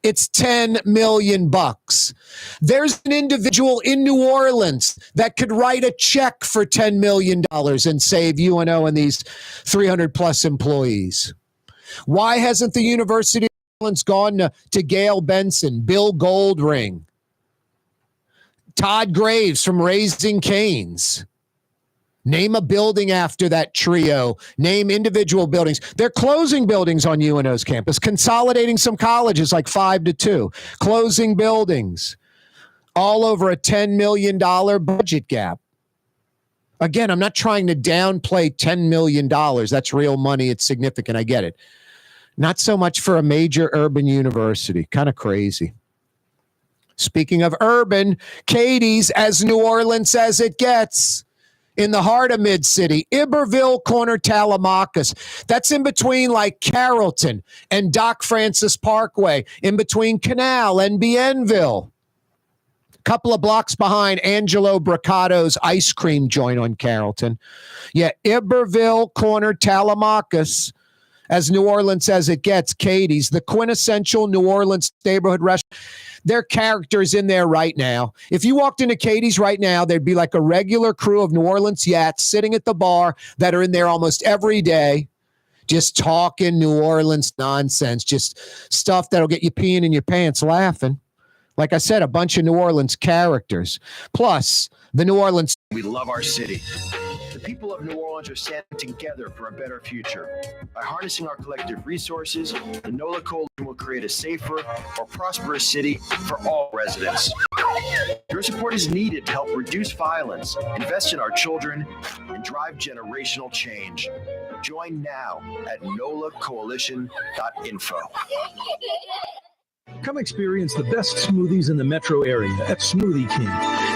it's $10 million. There's an individual in New Orleans that could write a check for $10 million and save UNO and these 300 plus employees. Why hasn't the University of New Orleans gone to Gail Benson, Bill Goldring, Todd Graves from Raising Cane's? Name a building after that trio. Name individual buildings. They're closing buildings on UNO's campus, consolidating some colleges like 5 to 2, closing buildings, all over a $10 million budget gap. Again, I'm not trying to downplay $10 million. That's real money. It's significant. I get it. Not so much for a major urban university. Kind of crazy. Speaking of urban, Katie's as New Orleans as it gets. In the heart of Mid-City, Iberville, corner Telemachus. That's in between like Carrollton and Doc Francis Parkway, in between Canal and Bienville. Couple of blocks behind Angelo Bricato's ice cream joint on Carrollton. Yeah, Iberville, corner Telemachus, as New Orleans as it gets. Katie's, the quintessential New Orleans neighborhood restaurant. There are characters in there right now. If you walked into Katie's right now, there'd be like a regular crew of New Orleans Yats sitting at the bar that are in there almost every day, just talking New Orleans nonsense, just stuff that'll get you peeing in your pants laughing. Like I said, a bunch of New Orleans characters. Plus, the New Orleans. We love our city. The people of New Orleans are standing together for a better future. By harnessing our collective resources, the NOLA Coalition will create a safer, more prosperous city for all residents. Your support is needed to help reduce violence, invest in our children, and drive generational change. Join now at nolacoalition.info. Come experience the best smoothies in the metro area at Smoothie King.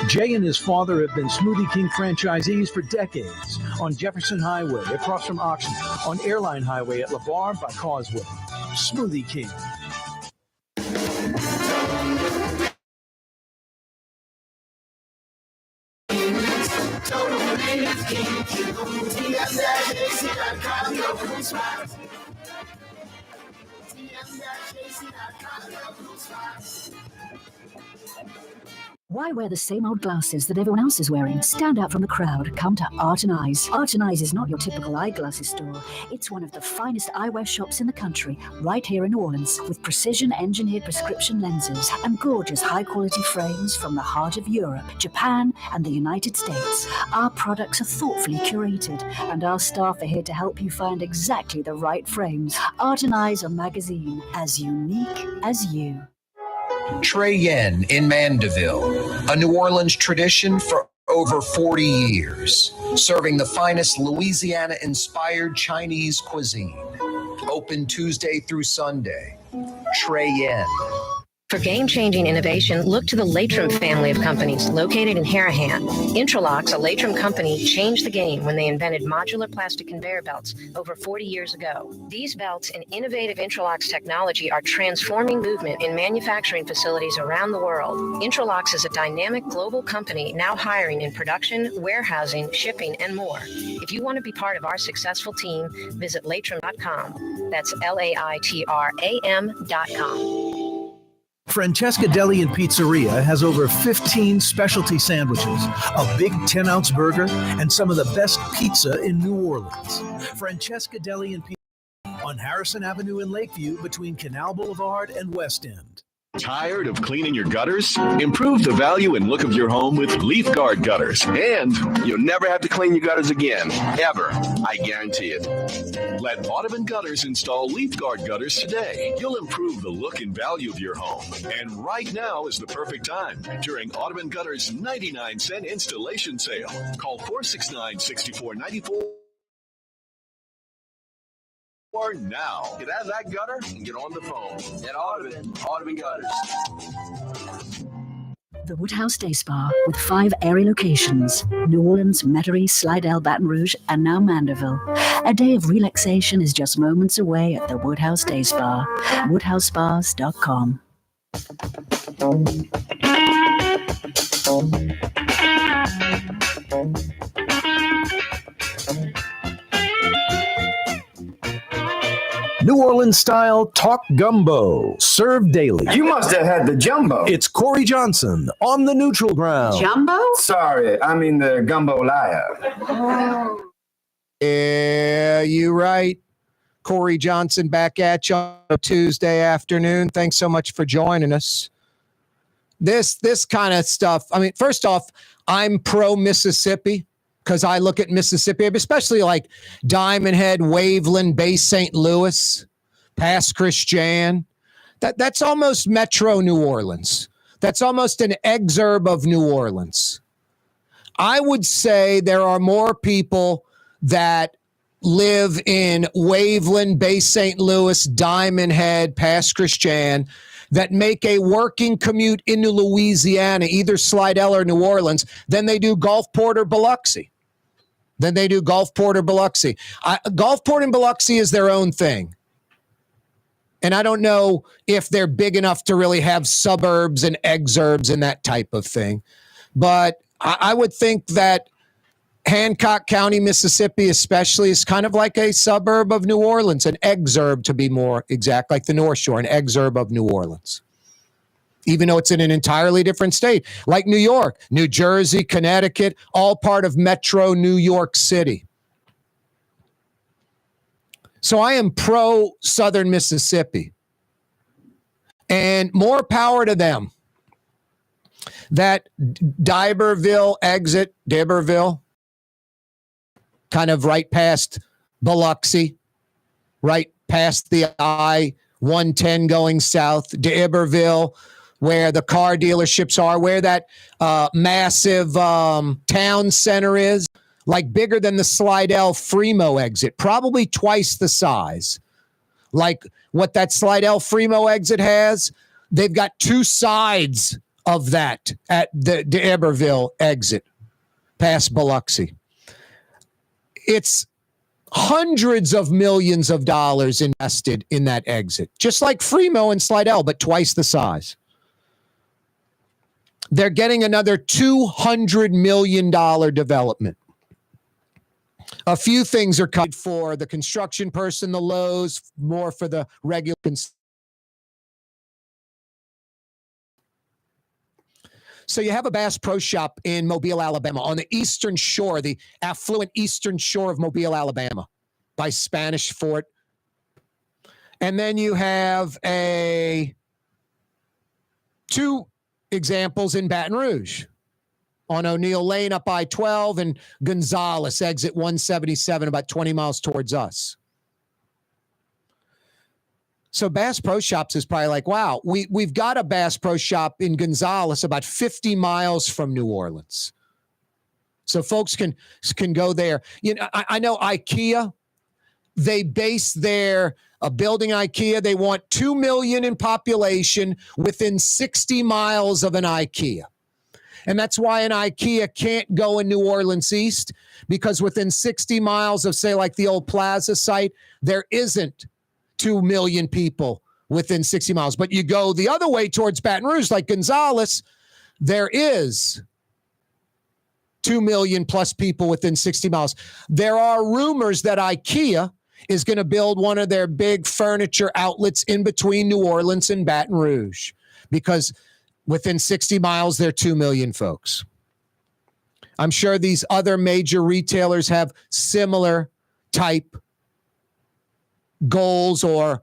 Jay and his father have been Smoothie King franchisees for decades on Jefferson Highway across from Oxnard, on Airline Highway at LeVar by Causeway. Smoothie King. Why wear the same old glasses that everyone else is wearing? Stand out from the crowd. Come to Art & Eyes. Art & Eyes is not your typical eyeglasses store. It's one of the finest eyewear shops in the country, right here in New Orleans, with precision-engineered prescription lenses and gorgeous high-quality frames from the heart of Europe, Japan, and the United States. Our products are thoughtfully curated, and our staff are here to help you find exactly the right frames. Art & Eyes, a magazine as unique as you. Trey Yen in Mandeville, a New Orleans tradition for over 40 years, serving the finest Louisiana-inspired Chinese cuisine. Open Tuesday through Sunday. Trey Yen. For game-changing innovation, look to the Latrim family of companies located in Harahan. Intralocks, a Latrim company, changed the game when they invented modular plastic conveyor belts over 40 years ago. These belts and innovative Intralocks technology are transforming movement in manufacturing facilities around the world. Intralocks is a dynamic global company now hiring in production, warehousing, shipping, and more. If you want to be part of our successful team, visit Latrim.com. That's LAITRAM.com. Francesca Deli and Pizzeria has over 15 specialty sandwiches, a big 10-ounce burger, and some of the best pizza in New Orleans. Francesca Deli and Pizzeria on Harrison Avenue in Lakeview between Canal Boulevard and West End. Tired of cleaning your gutters? Improve the value and look of your home with Leaf Guard gutters, and you'll never have to clean your gutters again, ever. I guarantee it. Let Audubon Gutters install Leaf Guard gutters today. You'll improve the look and value of your home, and right now is the perfect time during Audubon Gutters' 99-cent installation sale. Call 469-6494. Or now. Get out of that gutter and get on the phone. At Audubon Gutters. The Woodhouse Day Spa with 5 airy locations: New Orleans, Metairie, Slidell, Baton Rouge, and now Mandeville. A day of relaxation is just moments away at the Woodhouse Day Spa. WoodhouseSpas.com. New Orleans-style talk gumbo, served daily. You must have had the jumbo. It's Corey Johnson on the neutral ground. Jumbo? Sorry, I mean the gumbo liar. Yeah, you right. Corey Johnson back at you on a Tuesday afternoon. Thanks so much for joining us. This kind of stuff. I mean, first off, I'm pro Mississippi because I look at Mississippi, especially like Diamond Head, Waveland, Bay St. Louis, past Christian. That's almost Metro New Orleans. That's almost an exurb of New Orleans. I would say there are more people that live in Waveland, Bay St. Louis, Diamond Head, past Christian, that make a working commute into Louisiana, either Slidell or New Orleans, than they do Gulfport or Biloxi. Gulfport and Biloxi is their own thing. And I don't know if they're big enough to really have suburbs and exurbs and that type of thing. But I would think that Hancock County, Mississippi especially, is kind of like a suburb of New Orleans, an exurb to be more exact, like the North Shore, an exurb of New Orleans. Even though it's in an entirely different state, like New York, New Jersey, Connecticut, all part of Metro New York City. So I am pro Southern Mississippi. And more power to them. That D'Iberville exit, D'Iberville, kind of right past Biloxi, right past the I-110 going south, D'Iberville, where the car dealerships are, where that massive town center is, like bigger than the Slidell Fremo exit, probably twice the size. Like what that Slidell Fremo exit has, they've got two sides of that at the D'Iberville exit past Biloxi. It's hundreds of millions of dollars invested in that exit, just like Fremo and Slidell, but twice the size. They're getting another $200 million development. A few things are cut for the construction person, the Lowe's, more for the regular. So you have a Bass Pro Shop in Mobile, Alabama, on the eastern shore, the affluent eastern shore of Mobile, Alabama, by Spanish Fort. And then you have two examples in Baton Rouge, on O'Neill Lane up I-12 and Gonzales, exit 177, about 20 miles towards us. So Bass Pro Shops is probably like, wow, we've got a Bass Pro Shop in Gonzales about 50 miles from New Orleans. So folks can go there. You know, I know IKEA, they base their building IKEA. They want 2 million in population within 60 miles of an IKEA. And that's why an IKEA can't go in New Orleans East, because within 60 miles of, say, like the old Plaza site, there isn't 2 million people within 60 miles. But you go the other way towards Baton Rouge, like Gonzales, there is 2 million plus people within 60 miles. There are rumors that IKEA is going to build one of their big furniture outlets in between New Orleans and Baton Rouge, because within 60 miles, there are 2 million folks. I'm sure these other major retailers have similar type goals or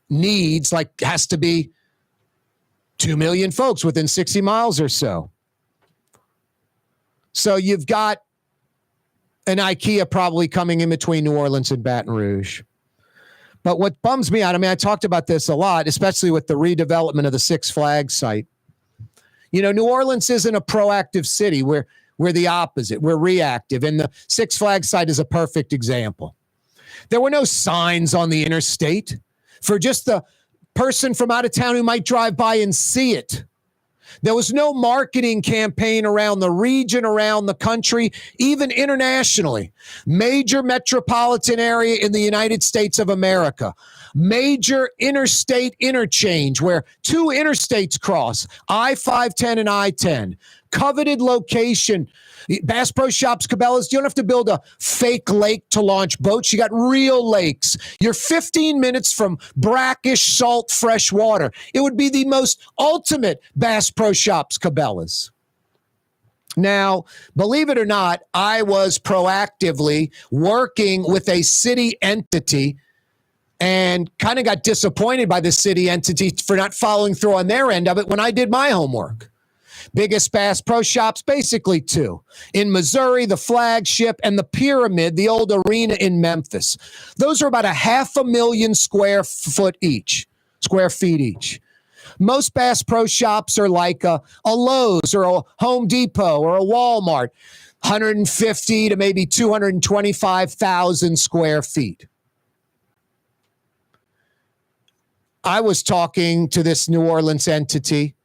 needs, like has to be 2 million folks within 60 miles or so. So you've got an IKEA probably coming in between New Orleans and Baton Rouge. But what bums me out, I mean, I talked about this a lot, especially with the redevelopment of the Six Flags site. You know, New Orleans isn't a proactive city. We're the opposite. We're reactive. And the Six Flags site is a perfect example. There were no signs on the interstate for just the person from out of town who might drive by and see it. There was no marketing campaign around the region, around the country, even internationally. Major metropolitan area in the United States of America. major interstate interchange where two interstates cross, I-510 and I-10. Coveted location. Bass Pro Shops, Cabela's, you don't have to build a fake lake to launch boats. You got real lakes. You're 15 minutes from brackish, salt, fresh water. It would be the most ultimate Bass Pro Shops, Cabela's. Now, believe it or not, I was proactively working with a city entity and kind of got disappointed by the city entity for not following through on their end of it when I did my homework. Biggest Bass Pro Shops, basically two. In Missouri, the Flagship, and the Pyramid, the old arena in Memphis. Those are about 500,000 square feet each. Most Bass Pro Shops are like a Lowe's or a Home Depot or a Walmart, 150 to maybe 225,000 square feet. I was talking to this New Orleans entity.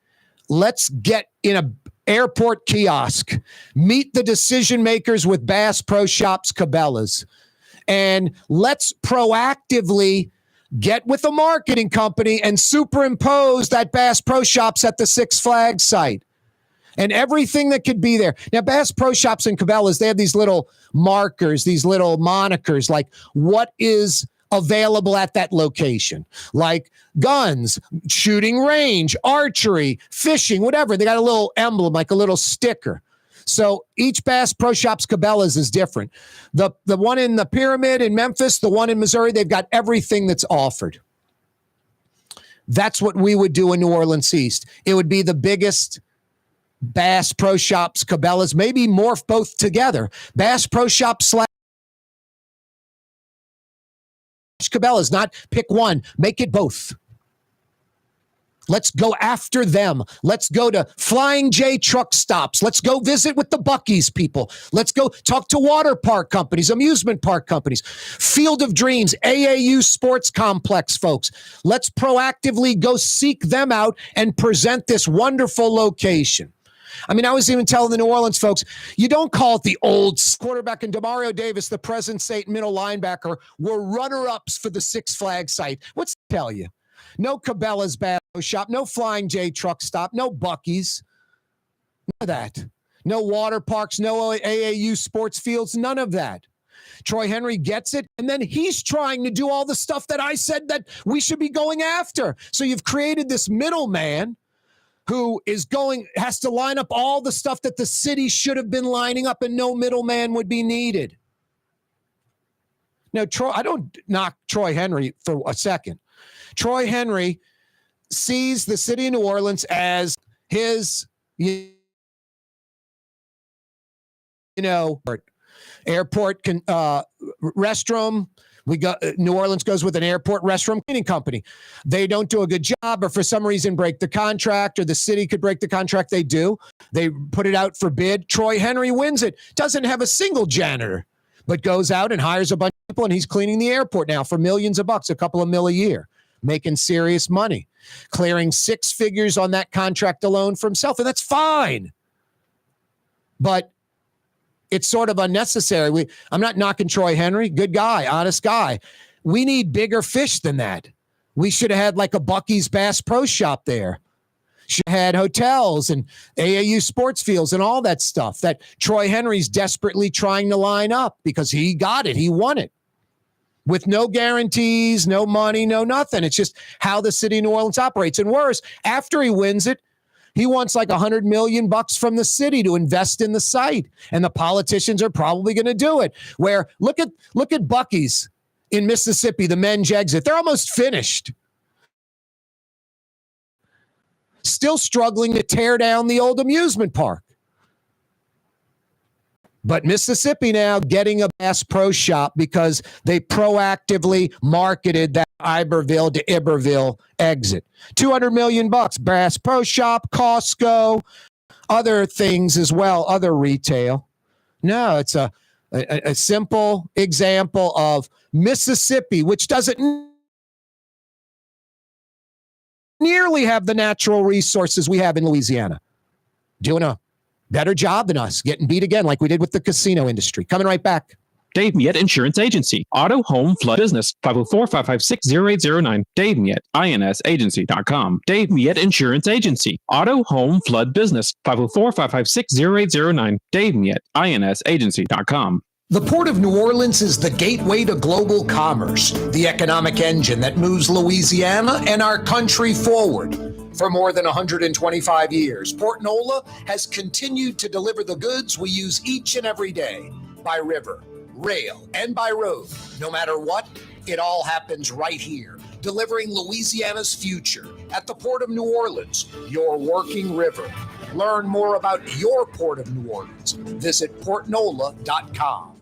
Let's get in a airport kiosk, meet the decision makers with Bass Pro Shops, Cabela's, and let's proactively get with a marketing company and superimpose that Bass Pro Shops at the Six Flags site and everything that could be there. Now, Bass Pro Shops and Cabela's, they have these little markers, these little monikers, like what is available at that location, like guns, shooting range, archery, fishing, whatever. They got a little emblem, like a little sticker. So each Bass Pro Shops, Cabela's is different. The one in the Pyramid in Memphis, the one in Missouri, they've got everything that's offered. That's what we would do in New Orleans East. It would be the biggest Bass Pro Shops, Cabela's, maybe morph both together. Bass Pro Shops / Cabela's, not pick one, make it both. Let's go after them. Let's go to Flying J truck stops. Let's go visit with the Buc-ee's people. Let's go talk to water park companies, amusement park companies, Field of Dreams, AAU Sports Complex folks. Let's proactively go seek them out and present this wonderful location. I mean, I was even telling the New Orleans folks, you don't call it the old quarterback, and Demario Davis, the present state middle linebacker, were runner-ups for the Six Flags site. What's that tell you? No Cabela's Bass Pro Shop, no Flying J truck stop, no Buc-ee's, none of that. No water parks, no AAU sports fields, none of that. Troy Henry gets it, and then he's trying to do all the stuff that I said that we should be going after. So you've created this middleman who has to line up all the stuff that the city should have been lining up, and no middleman would be needed. Now, I don't knock Troy Henry for a second. Troy Henry sees the city of New Orleans as his, airport restroom. New Orleans goes with an airport restroom cleaning company. They don't do a good job, or for some reason break the contract, or the city could break the contract. They do. They put it out for bid. Troy Henry wins it. Doesn't have a single janitor, but goes out and hires a bunch of people, and he's cleaning the airport now for millions of bucks, a couple of mil a year, making serious money, clearing six figures on that contract alone for himself, and that's fine. But it's sort of unnecessary. I'm not knocking Troy Henry. Good guy, honest guy. We need bigger fish than that. We should have had like a Buc-ee's Bass Pro Shop there. Should have had hotels and AAU sports fields and all that stuff that Troy Henry's desperately trying to line up because he got it. He won it with no guarantees, no money, no nothing. It's just how the city of New Orleans operates. And worse, after he wins it, he wants like $100 million from the city to invest in the site. And the politicians are probably going to do it. Where look at Buc-ee's in Mississippi, the men's exit. They're almost finished. Still struggling to tear down the old amusement park. But Mississippi now getting a Bass Pro Shop because they proactively marketed that Iberville to Iberville exit. $200 million, Bass Pro Shop, Costco, other things as well, other retail. No, it's a simple example of Mississippi, which doesn't nearly have the natural resources we have in Louisiana, doing a better job than us, getting beat again like we did with the casino industry. Coming right back. Dave Miette Insurance Agency. Auto, home, flood, business. 504-556-0809. Dave Miette, INSagency.com. Dave Miette Insurance Agency. Auto, home, flood, business. 504-556-0809. Dave Miette, INSagency.com. The Port of New Orleans is the gateway to global commerce, the economic engine that moves Louisiana and our country forward. For more than 125 years, Port NOLA has continued to deliver the goods we use each and every day by river, rail, and by road. No matter what, it all happens right here, delivering Louisiana's future at the Port of New Orleans, your working river. Learn more about your Port of New Orleans. Visit portnola.com.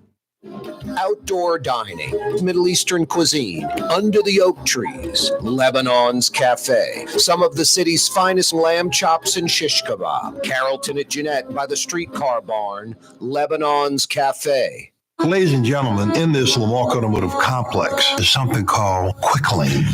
Outdoor dining, Middle Eastern cuisine, under the oak trees, Lebanon's Cafe, some of the city's finest lamb chops and shish kebab, Carrollton at Jeanette by the streetcar barn, Lebanon's Cafe. Ladies and gentlemen, in this Lamar Automotive complex is something called Quick Lane.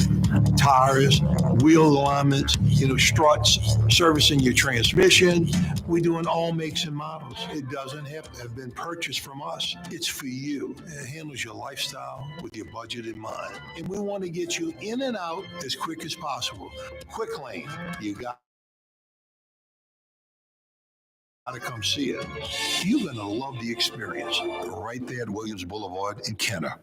Tires, wheel alignments, struts, servicing your transmission. We're doing all makes and models. It doesn't have to have been purchased from us. It's for you. It handles your lifestyle with your budget in mind. And we want to get you in and out as quick as possible. Quick Lane, you got to come see it. You're going to love the experience right there at Williams Boulevard in Kenner.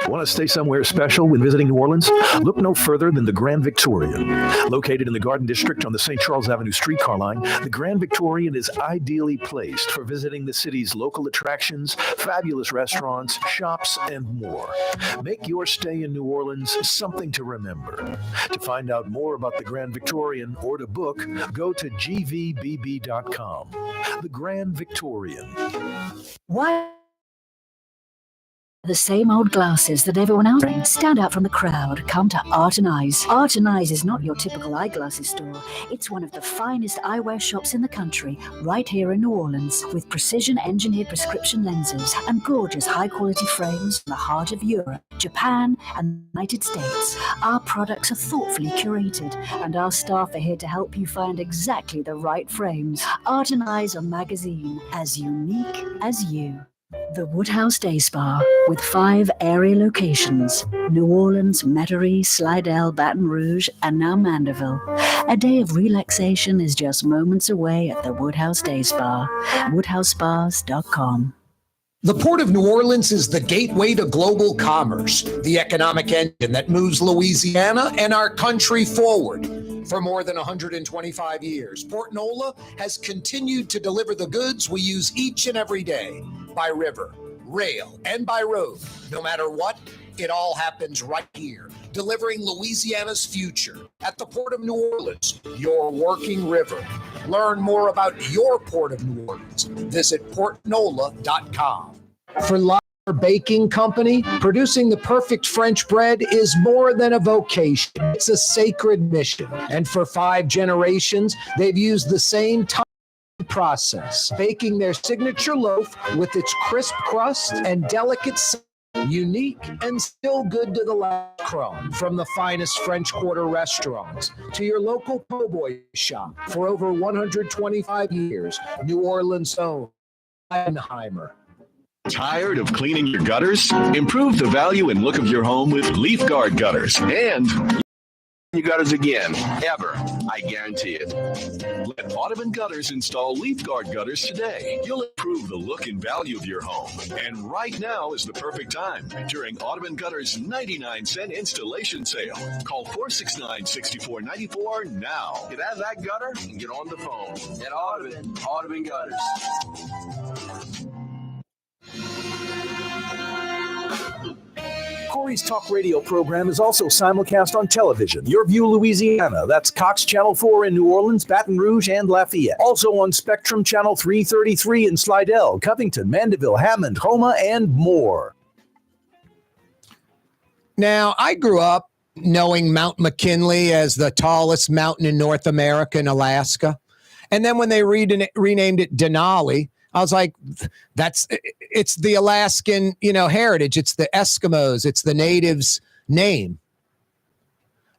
Want to stay somewhere special when visiting New Orleans? Look no further than the Grand Victorian. Located in the Garden District on the St. Charles Avenue streetcar line, the Grand Victorian is ideally placed for visiting the city's local attractions, fabulous restaurants, shops, and more. Make your stay in New Orleans something to remember. To find out more about the Grand Victorian or to book, go to gvbb.com. The Grand Victorian. Why the same old glasses that everyone else wears? Stand out from the crowd. Come to Art and Eyes. Art and Eyes is not your typical eyeglasses store. It's one of the finest eyewear shops in the country, right here in New Orleans, with precision-engineered prescription lenses and gorgeous high-quality frames in the heart of Europe, Japan, and the United States. Our products are thoughtfully curated, and our staff are here to help you find exactly the right frames. Art and Eyes, a magazine as unique as you. The Woodhouse Day Spa, with 5 area locations: New Orleans, Metairie, Slidell, Baton Rouge, and now Mandeville. A day of relaxation is just moments away at the Woodhouse Day Spa. WoodhouseSpas.com. The Port of New Orleans is the gateway to global commerce, the economic engine that moves Louisiana and our country forward. For more than 125 years, Port NOLA has continued to deliver the goods we use each and every day by river, rail, and by road. No matter what, it all happens right here, delivering Louisiana's future at the Port of New Orleans, your working river. Learn more about your Port of New Orleans. Visit portnola.com. For Lauer Baking Company, producing the perfect French bread is more than a vocation. It's a sacred mission. And for 5 generations, they've used the same time process, baking their signature loaf with its crisp crust and delicate, unique and still good to the last crumb. From the finest French Quarter restaurants to your local po' boy shop, for over 125 years, New Orleans' own Heidenheimer. Tired of cleaning your gutters? Improve the value and look of your home with Leaf Guard gutters. And your gutters again, ever, I guarantee it. Let Audubon Gutters install Leaf Guard gutters today. You'll improve the look and value of your home. And right now is the perfect time during Audubon Gutters 99-cent installation sale. Call 469-6494 now. Get out of that gutter and get on the phone. At Audubon Gutters. Corey's Talk Radio program is also simulcast on television. Your View Louisiana, that's Cox Channel 4 in New Orleans, Baton Rouge, and Lafayette. Also on Spectrum Channel 333 in Slidell, Covington, Mandeville, Hammond, Homa, and more. Now, I grew up knowing Mount McKinley as the tallest mountain in North America and Alaska. And then when they renamed it Denali, I was like, it's the Alaskan, heritage. It's the Eskimos. It's the natives' name.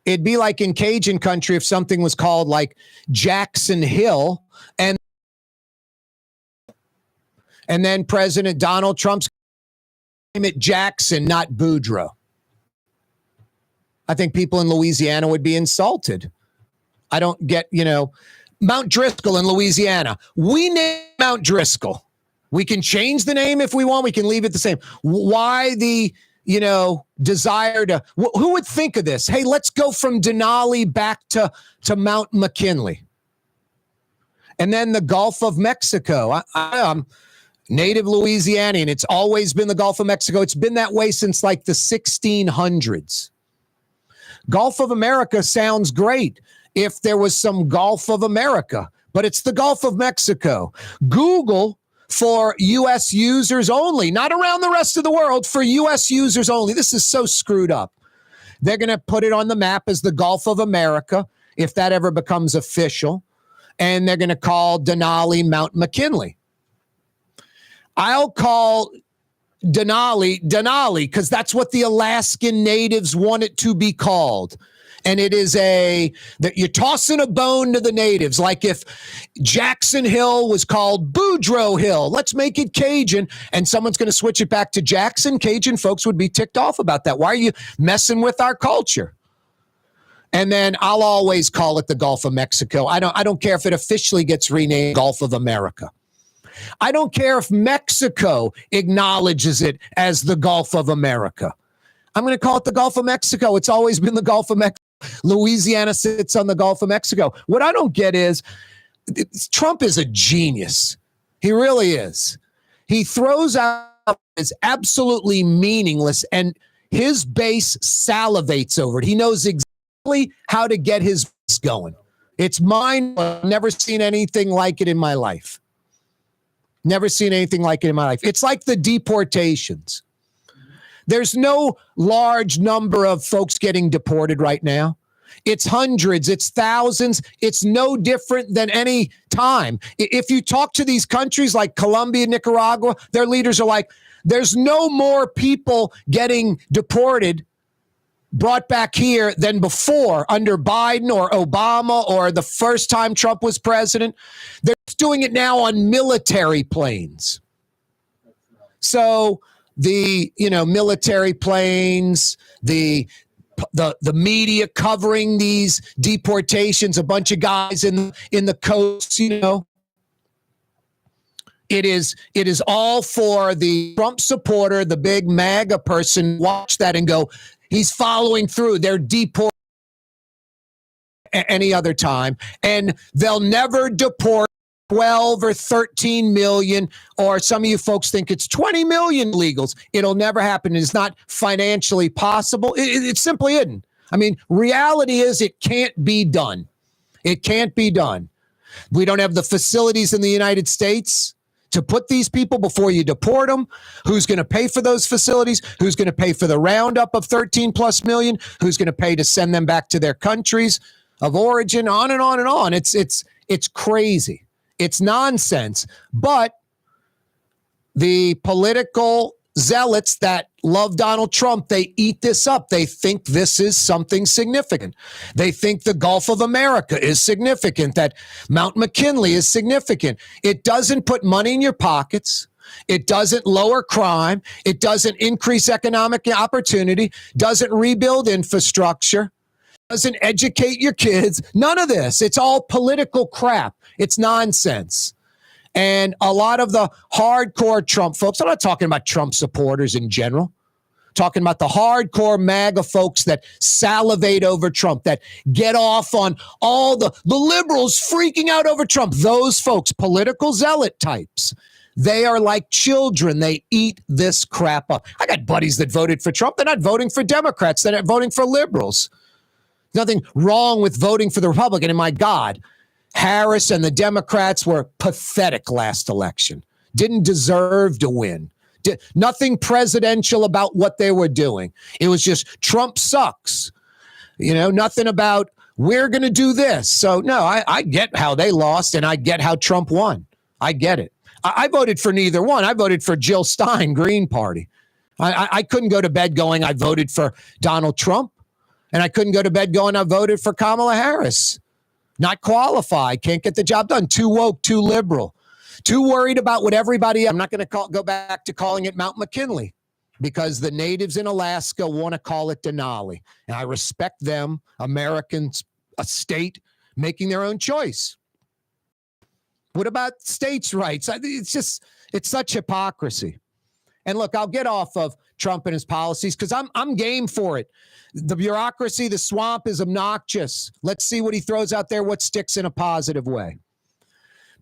It'd be like in Cajun country if something was called like Jackson Hill, and then President Donald Trump's name it Jackson, not Boudreaux. I think people in Louisiana would be insulted. I don't get, Mount Driscoll in Louisiana. We name Mount Driscoll. We can change the name if we want. We can leave it the same. Why the, desire to, who would think of this? Hey, let's go from Denali back to Mount McKinley. And then the Gulf of Mexico. I'm native Louisianian. It's always been the Gulf of Mexico. It's been that way since like the 1600s. Gulf of America sounds great if there was some Gulf of America, but it's the Gulf of Mexico. Google for U.S. users only, not around the rest of the world, for U.S. users only. This is so screwed up. They're going to put it on the map as the Gulf of America, if that ever becomes official, and they're going to call Denali Mount McKinley. I'll call Denali because that's what the Alaskan natives want it to be called. And it is that you're tossing a bone to the natives. Like if Jackson Hill was called Boudreaux Hill, let's make it Cajun, and someone's going to switch it back to Jackson. Cajun folks would be ticked off about that. Why are you messing with our culture? And then I'll always call it the Gulf of Mexico. I don't care if it officially gets renamed Gulf of America. I don't care if Mexico acknowledges it as the Gulf of America. I'm going to call it the Gulf of Mexico. It's always been the Gulf of Mexico. Louisiana sits on the Gulf of Mexico. What I don't get is Trump is a genius. He really is. He throws out is absolutely meaningless, and his base salivates over it. He knows exactly how to get his base going. It's mine. I've never seen anything like it in my life. Never seen anything like it in my life. It's like the deportations. There's no large number of folks getting deported right now. It's hundreds, it's thousands. It's no different than any time. If you talk to these countries like Colombia, Nicaragua, their leaders are like, there's no more people getting deported, brought back here than before under Biden or Obama or the first time Trump was president. They're doing it now on military planes. So the military planes, the media covering these deportations, a bunch of guys in the coast, it is all for the Trump supporter, the big MAGA person. Watch that and go, he's following through. They're deported any other time, and they'll never deport 12 or 13 million, or some of you folks think it's 20 million illegals. It'll never happen. It's not financially possible. It simply isn't. I mean, reality is it can't be done. It can't be done. We don't have the facilities in the United States to put these people before you deport them. Who's going to pay for those facilities? Who's going to pay for the roundup of 13 plus million? Who's going to pay to send them back to their countries of origin? On and on and on. It's crazy. It's nonsense. But the political zealots that love Donald Trump, they eat this up. They think this is something significant. They think the Gulf of America is significant, that Mount McKinley is significant. It doesn't put money in your pockets. It doesn't lower crime. It doesn't increase economic opportunity, doesn't rebuild infrastructure, doesn't educate your kids. None of this. It's all political crap. It's nonsense. And a lot of the hardcore Trump folks, I'm not talking about Trump supporters in general, talking about the hardcore MAGA folks that salivate over Trump, that get off on all the liberals freaking out over Trump. Those folks, political zealot types, they are like children. They eat this crap up. I got buddies that voted for Trump. They're not voting for Democrats. They're not voting for liberals. Nothing wrong with voting for the Republican. And my God, Harris and the Democrats were pathetic last election. Didn't deserve to win. Nothing presidential about what they were doing. It was just Trump sucks. Nothing about we're going to do this. So no, I get how they lost and I get how Trump won. I get it. I voted for neither one. I voted for Jill Stein, Green Party. I couldn't go to bed going, I voted for Donald Trump. And I couldn't go to bed going, I voted for Kamala Harris. Not qualified, can't get the job done. Too woke, too liberal, too worried about what everybody. I'm not going to go back to calling it Mount McKinley. because the natives in Alaska want to call it Denali. And I respect them, Americans, a state, making their own choice. What about states' rights? It's such hypocrisy. And look, I'll get off of Trump and his policies because I'm game for it. The bureaucracy, the swamp is obnoxious. Let's see what he throws out there, what sticks in a positive way.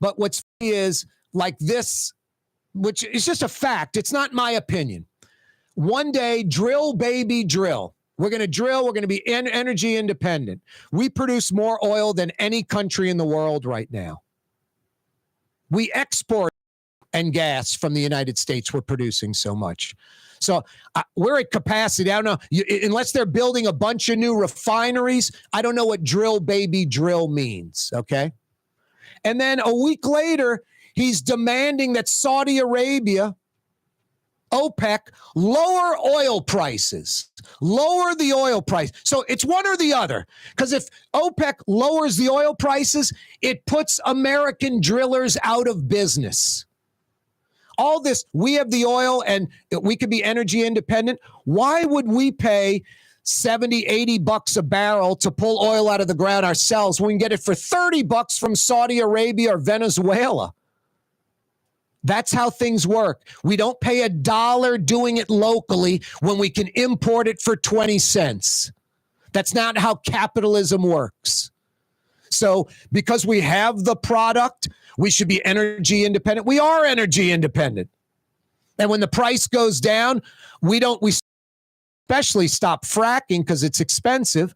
But what's funny is like this, which is just a fact. It's not my opinion. One day, drill, baby, drill. We're going to drill. We're going to be energy independent. We produce more oil than any country in the world right now. We export and gas from the United States. We're producing so much. So we're at capacity. I don't know. Unless they're building a bunch of new refineries, I don't know what drill, baby, drill means. Okay. And then a week later, he's demanding that Saudi Arabia, OPEC, lower oil prices, lower the oil price. So it's one or the other. Because if OPEC lowers the oil prices, it puts American drillers out of business. All this, we have the oil and we could be energy independent. Why would we pay 70, 80 bucks a barrel to pull oil out of the ground ourselves when we can get it for 30 bucks from Saudi Arabia or Venezuela? That's how things work. We don't pay $1 doing it locally when we can import it for 20 cents. That's not how capitalism works. So because we have the product, we should be energy independent. We are energy independent. And when the price goes down, we especially stop fracking because it's expensive,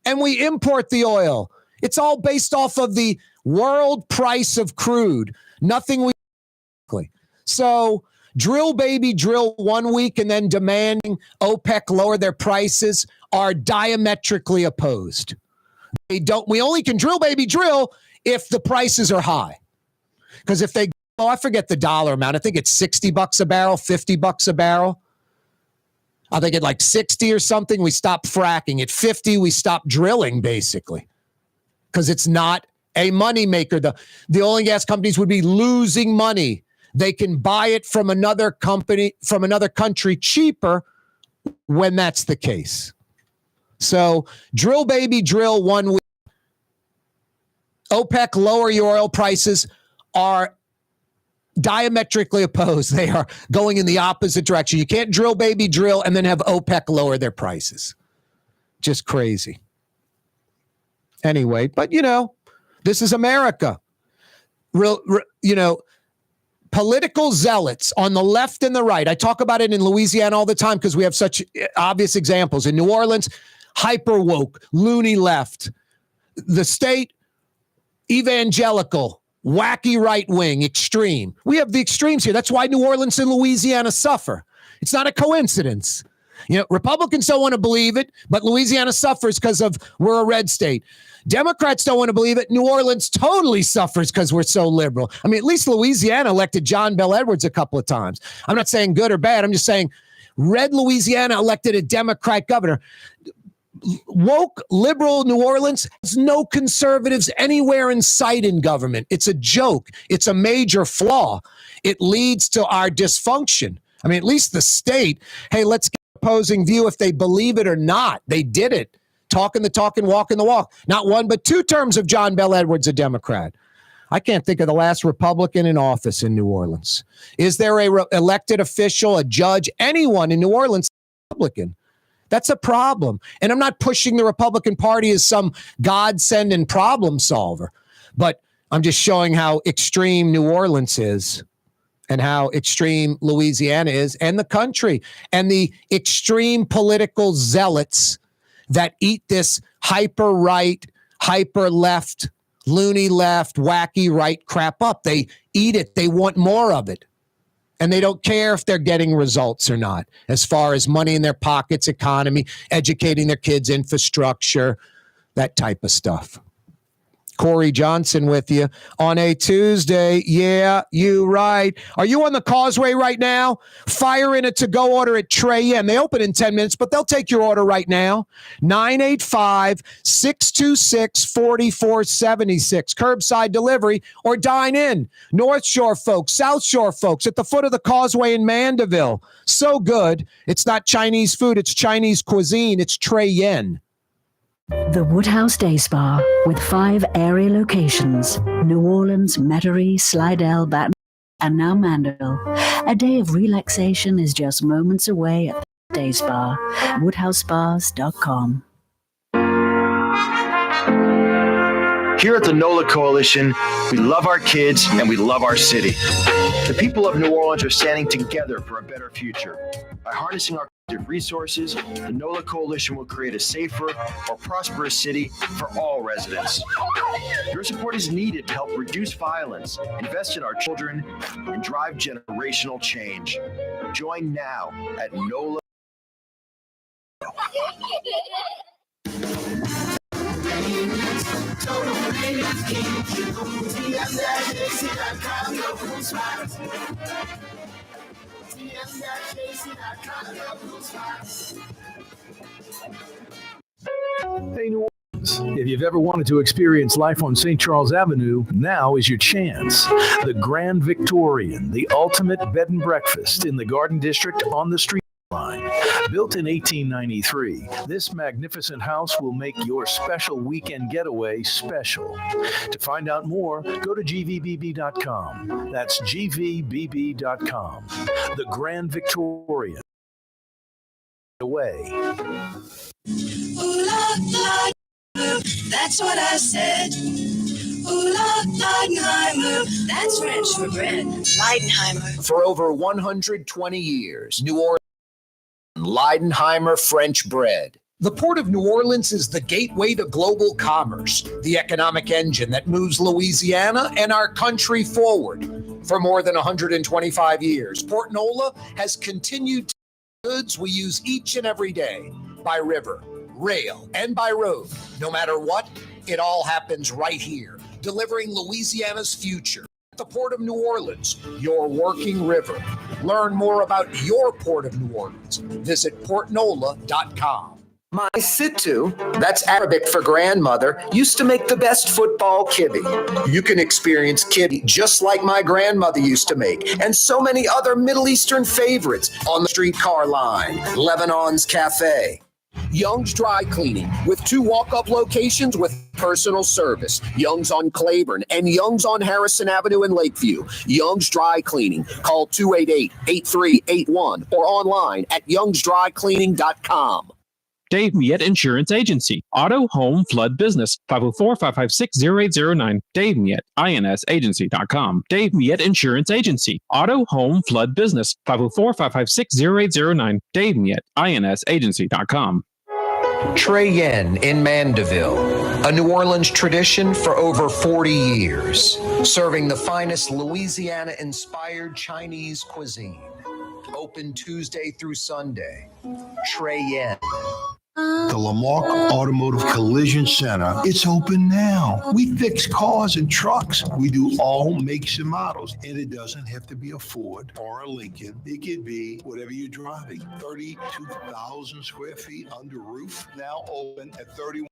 and we import the oil. It's all based off of the world price of crude. Nothing we. So drill, baby, drill 1 week and then demanding OPEC lower their prices are diametrically opposed. We only can drill, baby, drill if the prices are high. Because if I forget the dollar amount. I think it's 60 bucks a barrel, 50 bucks a barrel. I think at like 60 or something, we stop fracking. At 50, we stop drilling, basically. Because it's not a moneymaker. The oil and gas companies would be losing money. They can buy it from another company, from another country cheaper when that's the case. So drill, baby, drill 1 week. OPEC, lower your oil prices are diametrically opposed. They are going in the opposite direction. You can't drill, baby, drill and then have OPEC lower their prices. Just crazy. Anyway, but this is America. Political zealots on the left and the right. I talk about it in Louisiana all the time because we have such obvious examples. In New Orleans, hyper woke, loony left. The state, evangelical, wacky right wing, extreme. We have the extremes here. That's why New Orleans and Louisiana suffer. It's not a coincidence. Republicans don't want to believe it, but Louisiana suffers because we're a red state. Democrats don't want to believe it. New Orleans totally suffers because we're so liberal. I mean, at least Louisiana elected John Bel Edwards a couple of times. I'm not saying good or bad. I'm just saying red Louisiana elected a Democrat governor. Woke liberal New Orleans has no conservatives anywhere in sight in government. It's a joke. It's a major flaw. It leads to our dysfunction. I mean, at least the state, hey, let's get an opposing view if they believe it or not. They did it. Talking the talk and walking the walk. Not one, but 2 terms of John Bel Edwards, a Democrat. I can't think of the last Republican in office in New Orleans. Is there a elected official, a judge, anyone in New Orleans Republican? That's a problem. And I'm not pushing the Republican Party as some godsend and problem solver, but I'm just showing how extreme New Orleans is and how extreme Louisiana is and the country and the extreme political zealots that eat this hyper right, hyper left, loony left, wacky right crap up. They eat it. They want more of it. And they don't care if they're getting results or not, as far as money in their pockets, economy, educating their kids, infrastructure, that type of stuff. Corey Johnson with you on a Tuesday. Yeah, you right. Are you on the Causeway right now? Fire in a to-go order at Trey Yen. They open in 10 minutes, but they'll take your order right now. 985-626-4476. Curbside delivery or dine in. North Shore folks, South Shore folks at the foot of the Causeway in Mandeville. So good. It's not Chinese food. It's Chinese cuisine. It's Trey Yen. The Woodhouse Day Spa, with 5 area locations: New Orleans, Metairie, Slidell, Baton, and now Mandeville. A day of relaxation is just moments away at the Day Spa. WoodhouseSpas.com. Here at the NOLA Coalition, we love our kids and we love our city. The people of New Orleans are standing together for a better future. By harnessing our collective resources, the NOLA Coalition will create a safer, more prosperous city for all residents. Your support is needed to help reduce violence, invest in our children, and drive generational change. Join now at NOLA. Hey, New Orleans. If you've ever wanted to experience life on St. Charles Avenue, now is your chance. The Grand Victorian, the ultimate bed and breakfast in the Garden District on the street line. Built in 1893, this magnificent house will make your special weekend getaway special. To find out more, go to gvbb.com. That's gvbb.com. The Grand Victorian. Away. Ooh, la, la, that's what I said. Ooh, la, Leidenheimer, that's French for bread. Leidenheimer. For over 120 years, New Orleans Leidenheimer French bread. The Port of New Orleans is the gateway to global commerce, the economic engine that moves Louisiana and our country forward. For more than 125 years, Port NOLA has continued to goods we use each and every day, by river, rail, and by road. No matter what, it all happens right here, delivering Louisiana's future. At the Port of New Orleans, your working river. Learn more about your Port of New Orleans. Visit portnola.com. My Sittu, that's Arabic for grandmother, used to make the best football kibbe. You can experience kibbe just like my grandmother used to make, and so many other Middle Eastern favorites on the streetcar line, Lebanon's Cafe. Young's Dry Cleaning, with 2 walk-up locations with personal service. Young's on Claiborne and Young's on Harrison Avenue in Lakeview. Young's Dry Cleaning. Call 288-8381 or online at youngsdrycleaning.com. Dave Miette Insurance Agency. Auto, home, flood, business. 504-556-0809. Dave Miette, insagency.com. Dave Miette Insurance Agency. Auto, home, flood, business. 504-556-0809. Dave Miette, insagency.com. Trey Yen in Mandeville, a New Orleans tradition for over 40 years, serving the finest Louisiana-inspired Chinese cuisine. Open Tuesday through Sunday. Trey Yen. The Lamarck Automotive Collision Center, it's open now. We fix cars and trucks. We do all makes and models. And it doesn't have to be a Ford or a Lincoln. It could be whatever you're driving. 32,000 square feet under roof, now open at 31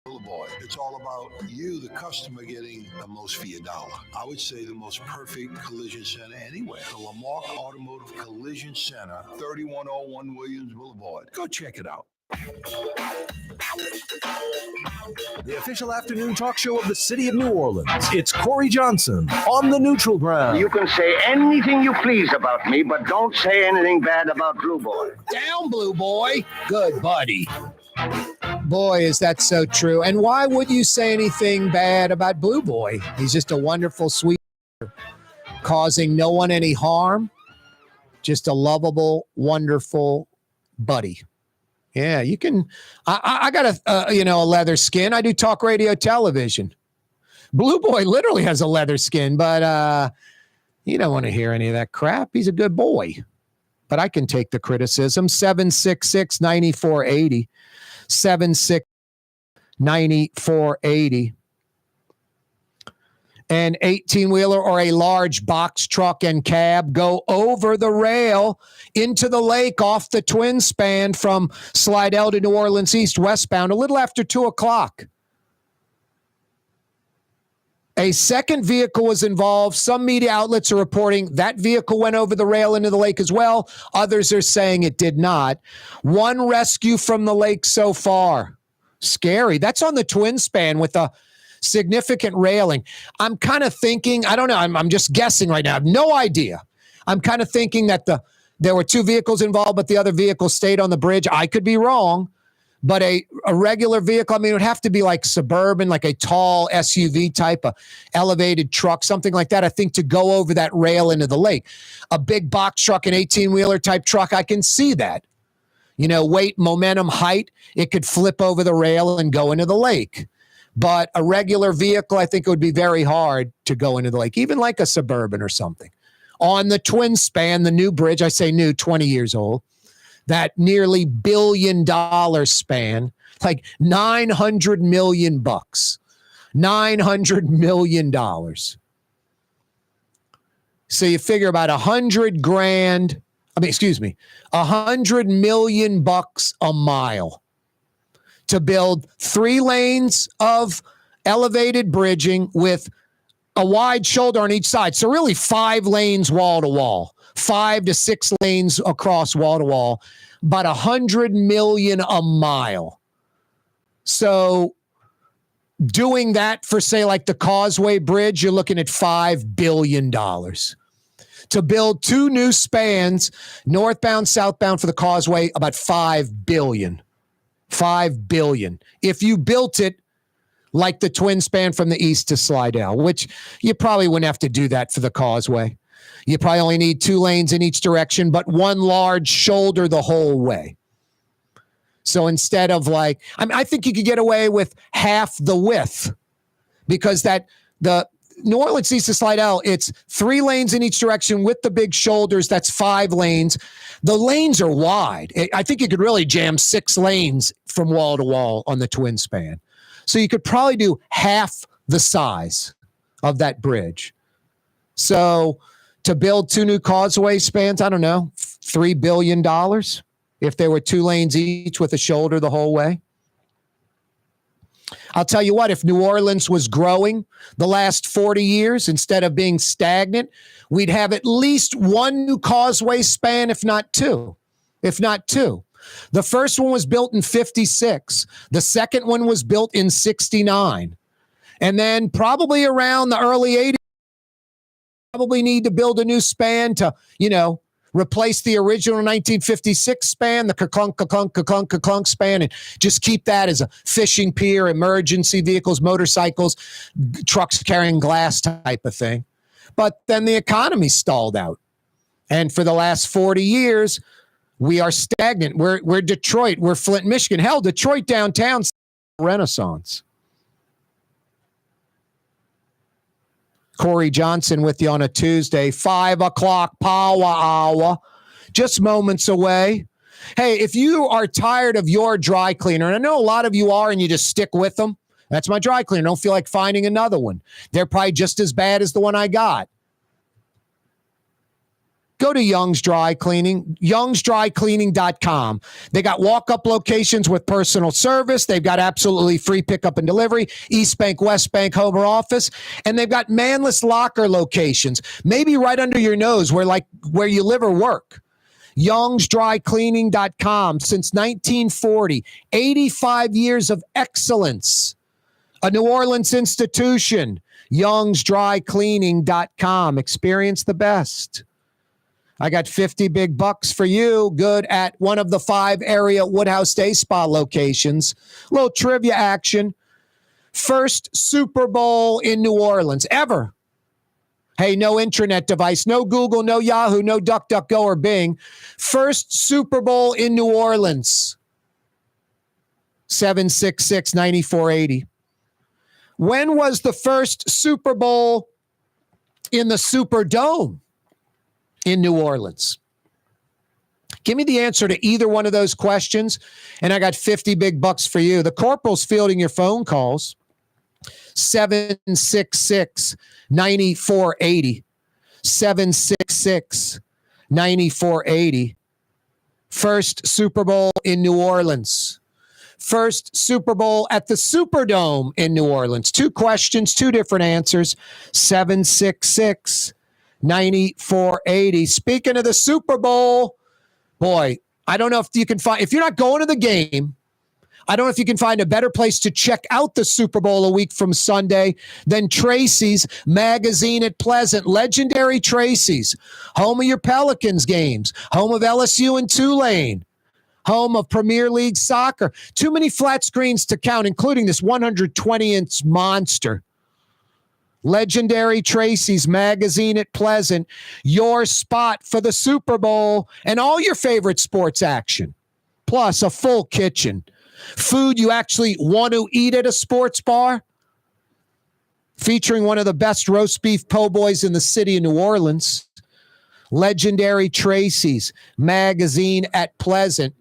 Boulevard. It's all about you, the customer, getting the most for your dollar. I would say the most perfect collision center anywhere. The Lamarck Automotive Collision Center, 3101 Williams Boulevard. Go check it out. The official afternoon talk show of the city of New Orleans. It's Corey Johnson on the neutral ground. You can say anything you please about me, but don't say anything bad about Blue Boy. Down, Blue Boy. Good buddy. Boy, is that so true. And why would you say anything bad about Blue Boy? He's just a wonderful, sweet, causing no one any harm. Just a lovable, wonderful buddy. Yeah, you can. I got a leather skin. I do talk radio, television. Blue Boy literally has a leather skin, but you don't want to hear any of that crap. He's a good boy, but I can take the criticism. 766-9480. 766-9480. an 18-wheeler or a large box truck and cab go over the rail into the lake off the twin span from Slidell to New Orleans East westbound a little after 2 o'clock. A second vehicle was involved. Some media outlets are reporting that vehicle went over the rail into the lake as well. Others are saying it did not. One rescue from the lake so far. Scary. That's on the twin span with a significant railing. I'm kind of thinking, I don't know, I'm just guessing right now. I have no idea. I'm kind of thinking that there were 2 vehicles involved, but the other vehicle stayed on the bridge. I could be wrong. But a regular vehicle, I mean, it would have to be like Suburban, like a tall SUV type of elevated truck, something like that, I think, to go over that rail into the lake. A big box truck, an 18-wheeler type truck, I can see that. Weight, momentum, height, it could flip over the rail and go into the lake. But a regular vehicle, I think it would be very hard to go into the lake, even like a Suburban or something. On the twin span, the new bridge, I say new, 20 years old, that nearly $1 billion span, like $900 million, $900 million. So you figure about $100 million a mile to build 3 lanes of elevated bridging with a wide shoulder on each side. So really 5 lanes wall to wall. 5 to 6 lanes across wall to wall, about $100 million a mile. So doing that for, say, like the Causeway Bridge, you're looking at $5 billion. To build 2 new spans, northbound, southbound for the Causeway, about $5 billion. $5 billion. If you built it like the twin span from the east to Slidell, which you probably wouldn't have to do that for the Causeway. You probably only need 2 lanes in each direction, but 1 large shoulder the whole way. So instead of I think you could get away with half the width, because the New Orleans East to Slidell, it's 3 lanes in each direction with the big shoulders. That's 5 lanes. The lanes are wide. I think you could really jam 6 lanes from wall to wall on the twin span. So you could probably do half the size of that bridge. So to build 2 new Causeway spans, I don't know, $3 billion if there were 2 lanes each with a shoulder the whole way. I'll tell you what, if New Orleans was growing the last 40 years instead of being stagnant, we'd have at least 1 new Causeway span, if not 2. The first one was built in 56. The second one was built in 69. And then probably around the early 80s, probably need to build a new span to, replace the original 1956 span, the ka-clunk span, and just keep that as a fishing pier, emergency vehicles, motorcycles, trucks carrying glass type of thing. But then the economy stalled out. And for the last 40 years, we are stagnant. We're Detroit. We're Flint, Michigan. Hell, Detroit downtown, renaissance. Corey Johnson with you on a Tuesday, 5 o'clock power hour, just moments away. Hey, if you are tired of your dry cleaner, and I know a lot of you are and you just stick with them, that's my dry cleaner. Don't feel like finding another one. They're probably just as bad as the one I got. Go to Young's Dry Cleaning, youngsdrycleaning.com. They got walk-up locations with personal service. They've got absolutely free pickup and delivery, East Bank, West Bank, home or office. And they've got manless locker locations, maybe right under your nose where you live or work. youngsdrycleaning.com. Since 1940, 85 years of excellence. A New Orleans institution. youngsdrycleaning.com. Experience the best. I got 50 big bucks for you. Good at one of the 5 area Woodhouse Day Spa locations. Little trivia action. First Super Bowl in New Orleans ever. Hey, no intranet device, no Google, no Yahoo, no DuckDuckGo or Bing. First Super Bowl in New Orleans. 766-9480. When was the first Super Bowl in the Superdome in New Orleans? Give me the answer to either one of those questions, and I got 50 big bucks for you. The corporal's fielding your phone calls. 766-9480. 766-9480. First Super Bowl in New Orleans. First Super Bowl at the Superdome in New Orleans. 2 questions, 2 different answers. 766-9480. Speaking of the Super Bowl, boy, I don't know if you can find, if you're not going to the game, I don't know if you can find a better place to check out the Super Bowl a week from Sunday than Tracy's Magazine at Pleasant. Legendary Tracy's, home of your Pelicans games, home of LSU and Tulane, home of Premier League soccer. Too many flat screens to count, including this 120-inch monster. Legendary Tracy's Magazine at Pleasant, your spot for the Super Bowl and all your favorite sports action, plus a full kitchen. Food you actually want to eat at a sports bar, featuring one of the best roast beef po' boys in the city of New Orleans. Legendary Tracy's Magazine at Pleasant.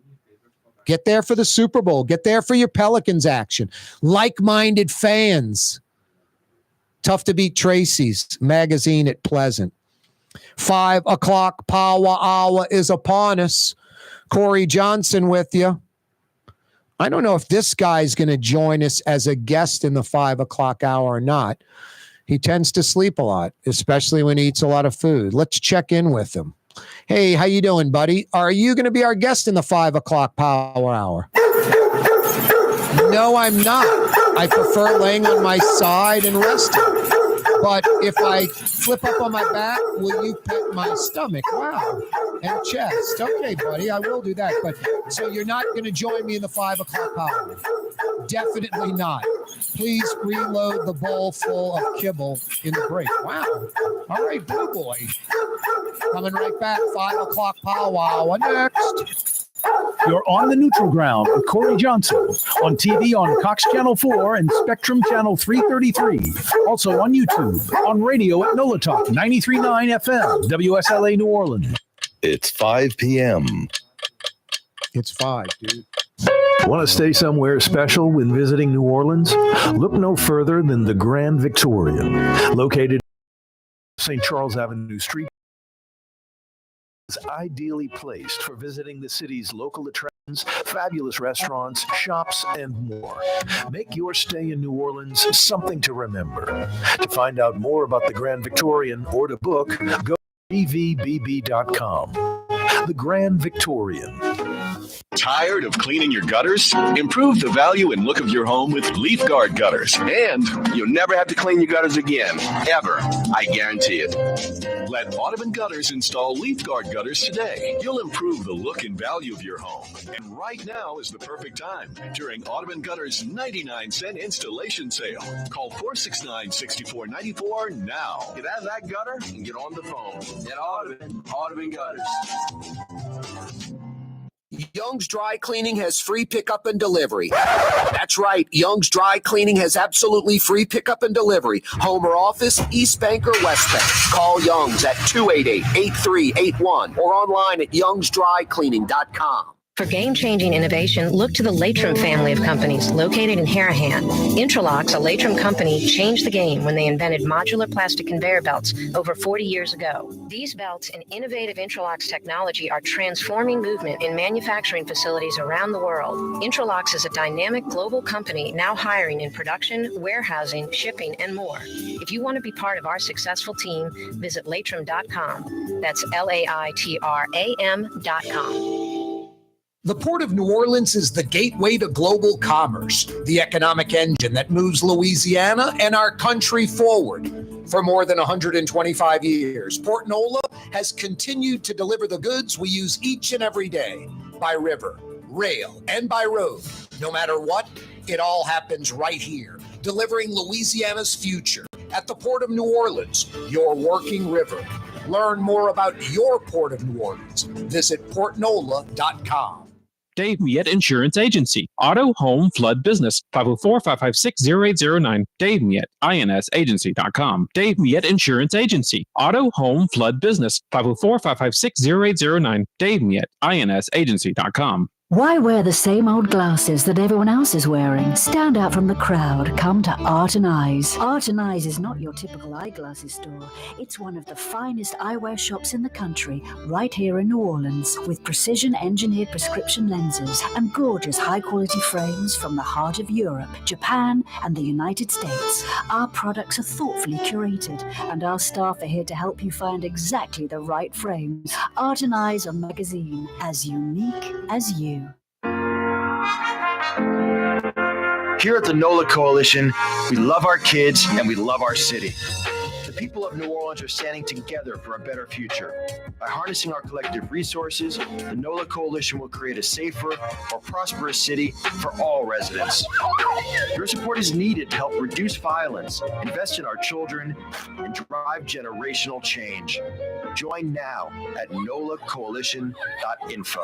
Get there for the Super Bowl. Get there for your Pelicans action. Like-minded fans. Tough to beat Tracy's Magazine at Pleasant. 5 o'clock power hour is upon us. Corey Johnson with you. I don't know if this guy's going to join us as a guest in the 5 o'clock hour or not. He tends to sleep a lot, especially when he eats a lot of food. Let's check in with him. Hey, how you doing, buddy? Are you going to be our guest in the 5 o'clock power hour? No, I'm not. I prefer laying on my side and resting. But if I flip up on my back, will you pet my stomach? Wow. And chest. Okay, buddy, I will do that. But so you're not going to join me in the 5 o'clock hour? Definitely not. Please reload the bowl full of kibble in the break. Wow. All right, Blue Boy. Coming right back, 5 o'clock powwow. Next. You're on the neutral ground with Corey Johnson on TV on Cox Channel 4 and Spectrum Channel 333. Also on YouTube, on radio at NOLA Talk 93.9 FM, WSLA New Orleans. It's 5 p.m. It's 5, dude. Want to stay somewhere special when visiting New Orleans? Look no further than the Grand Victorian, located St. Charles Avenue Street. Is ideally placed for visiting the city's local attractions, fabulous restaurants, shops, and more. Make your stay in New Orleans something to remember. To find out more about the Grand Victorian or to book, go to gvbb.com. The Grand Victorian. Tired of cleaning your gutters? Improve the value and look of your home with Leaf Guard gutters. And you'll never have to clean your gutters again, ever. I guarantee it. Let Audubon Gutters install Leaf Guard gutters today. You'll improve the look and value of your home. And right now is the perfect time during Audubon Gutters' 99-cent installation sale. Call 469-6494 now. Get out of that gutter and get on the phone. At Audubon Gutters. Young's Dry Cleaning has free pickup and delivery. That's right. Young's Dry Cleaning has absolutely free pickup and delivery. Home or office, East Bank or West Bank. Call Young's at 288-8381 or online at youngsdrycleaning.com. For game-changing innovation, look to the Latrim family of companies located in Harahan. Intralox, a Latrim company, changed the game when they invented modular plastic conveyor belts over 40 years ago. These belts and innovative Intralox technology are transforming movement in manufacturing facilities around the world. Intralox is a dynamic global company now hiring in production, warehousing, shipping, and more. If you want to be part of our successful team, visit latrim.com. That's LAITRAM.com. The Port of New Orleans is the gateway to global commerce, the economic engine that moves Louisiana and our country forward. For more than 125 years, Port NOLA has continued to deliver the goods we use each and every day by river, rail, and by road. No matter what, it all happens right here, delivering Louisiana's future at the Port of New Orleans, your working river. Learn more about your Port of New Orleans. Visit portnola.com. Dave Miette Insurance Agency. Auto, home, flood, business. 504-556-0809. Dave Miette, INSagency.com. Dave Miette Insurance Agency. Auto, home, flood, business. 504-556-0809. Dave Miette, INSagency.com. Why wear the same old glasses that everyone else is wearing? Stand out from the crowd. Come to Art and Eyes. Art and Eyes is not your typical eyeglasses store. It's one of the finest eyewear shops in the country, right here in New Orleans, with precision-engineered prescription lenses and gorgeous high-quality frames from the heart of Europe, Japan, and the United States. Our products are thoughtfully curated, and our staff are here to help you find exactly the right frames. Art and Eyes, a magazine as unique as you. Here at the NOLA Coalition, we love our kids and we love our city. The people of New Orleans are standing together for a better future. By harnessing our collective resources, the NOLA Coalition will create a safer, more prosperous city for all residents. Your support is needed to help reduce violence, invest in our children, and drive generational change. Join now at nolacoalition.info.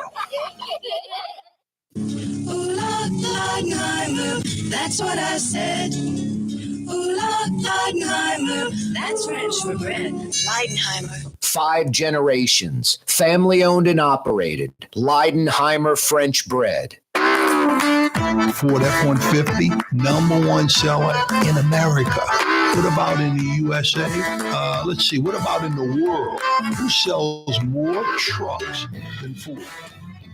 Ooh, Leidenheimer, that's what I said. Ooh, Leidenheimer, that's French for bread. Leidenheimer. 5 generations, family owned and operated. Leidenheimer French bread. Ford F-150, #1 seller in America. What about in the USA? Let's see, what about in the world? Who sells more trucks than Ford?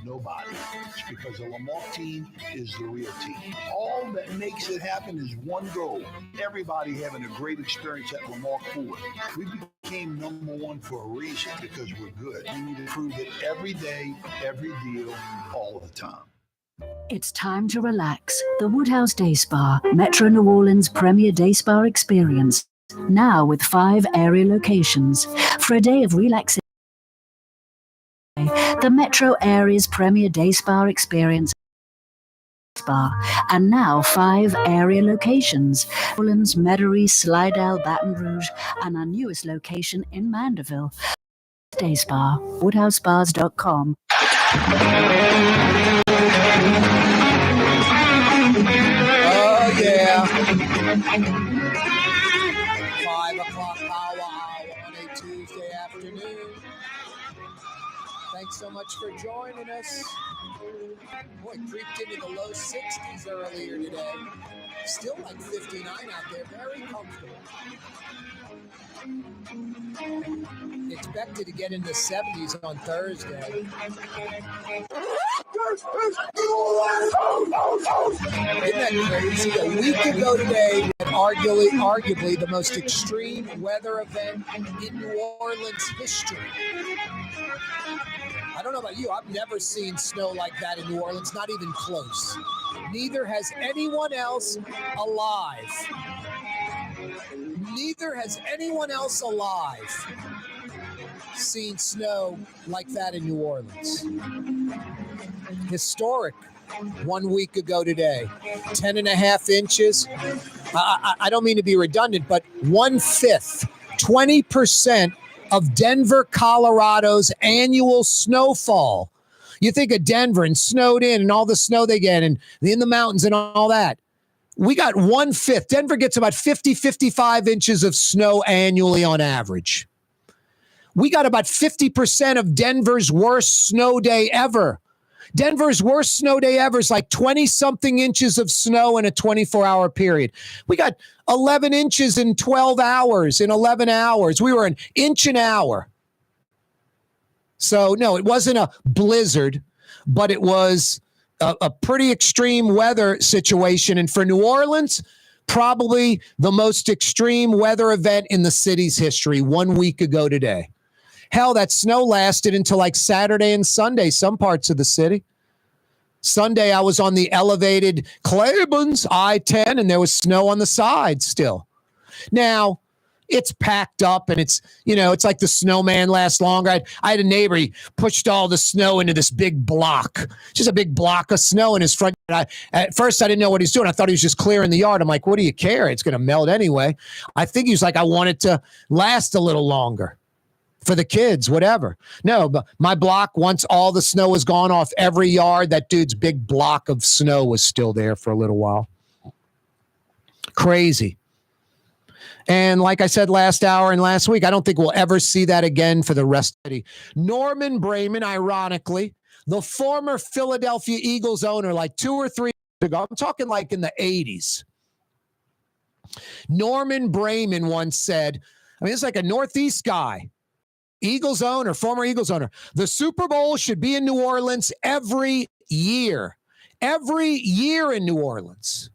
Nobody. It's because the Lamar team is the real team. All that makes it happen is one goal. Everybody having a great experience at Lamar Ford. We became #1 for a reason, because we're good. We need to prove it every day, every deal, all the time. It's time to relax. The Woodhouse Day Spa, Metro New Orleans' premier day spa experience. Now with 5 area locations. For a day of relaxation, the Metro area's premier day spa experience spa, and now 5 area locations: Orleans, Metairie, Slidell, Baton Rouge, and our newest location in Mandeville. Day Spa, woodhousespas.com. Oh, yeah. 5 o'clock power hour on a Tuesday afternoon. Thanks so much for joining us. Boy, creeped into the low 60s earlier today. Still like 59 out there, very comfortable. Expected to get into the 70s on Thursday. Isn't that crazy? A week ago today, we had arguably the most extreme weather event in New Orleans history. I don't know about you, I've never seen snow like that in New Orleans, not even close. Neither has anyone else alive. Neither has anyone else alive seen snow like that in New Orleans. Historic 1 week ago today. 10.5 inches. I don't mean to be redundant, but 1/5, 20% of Denver, Colorado's annual snowfall. You think of Denver and snowed in and all the snow they get and in the mountains and all that. We got 1/5. Denver gets about 50, 55 inches of snow annually on average. We got about 50% of Denver's worst snow day ever. Denver's worst snow day ever is like 20-something inches of snow in a 24-hour period. We got 11 inches in 12 hours, in 11 hours. We were an inch an hour. So, no, it wasn't a blizzard, but it was a pretty extreme weather situation. And for New Orleans, probably the most extreme weather event in the city's history 1 week ago today. Hell, that snow lasted until like Saturday and Sunday, some parts of the city. Sunday, I was on the elevated Claiborne's I-10, and there was snow on the side still. Now, it's packed up, and it's like the snowman lasts longer. I had a neighbor, he pushed all the snow into this big block, just a big block of snow in his front. At first, I didn't know what he's doing. I thought he was just clearing the yard. I'm like, what do you care? It's going to melt anyway. I think he was like, I want it to last a little longer. For the kids, whatever. No, but my block, once all the snow was gone off every yard, that dude's big block of snow was still there for a little while. Crazy. And like I said last hour and last week, I don't think we'll ever see that again for the rest of the city. Norman Brayman, ironically, The former Philadelphia Eagles owner, like 2 or 3 years ago, I'm talking like in the 80s, Norman Brayman once said, I mean, it's like a Northeast guy, Eagles owner, former Eagles owner, the Super Bowl should be in New Orleans every year. Every year in New Orleans.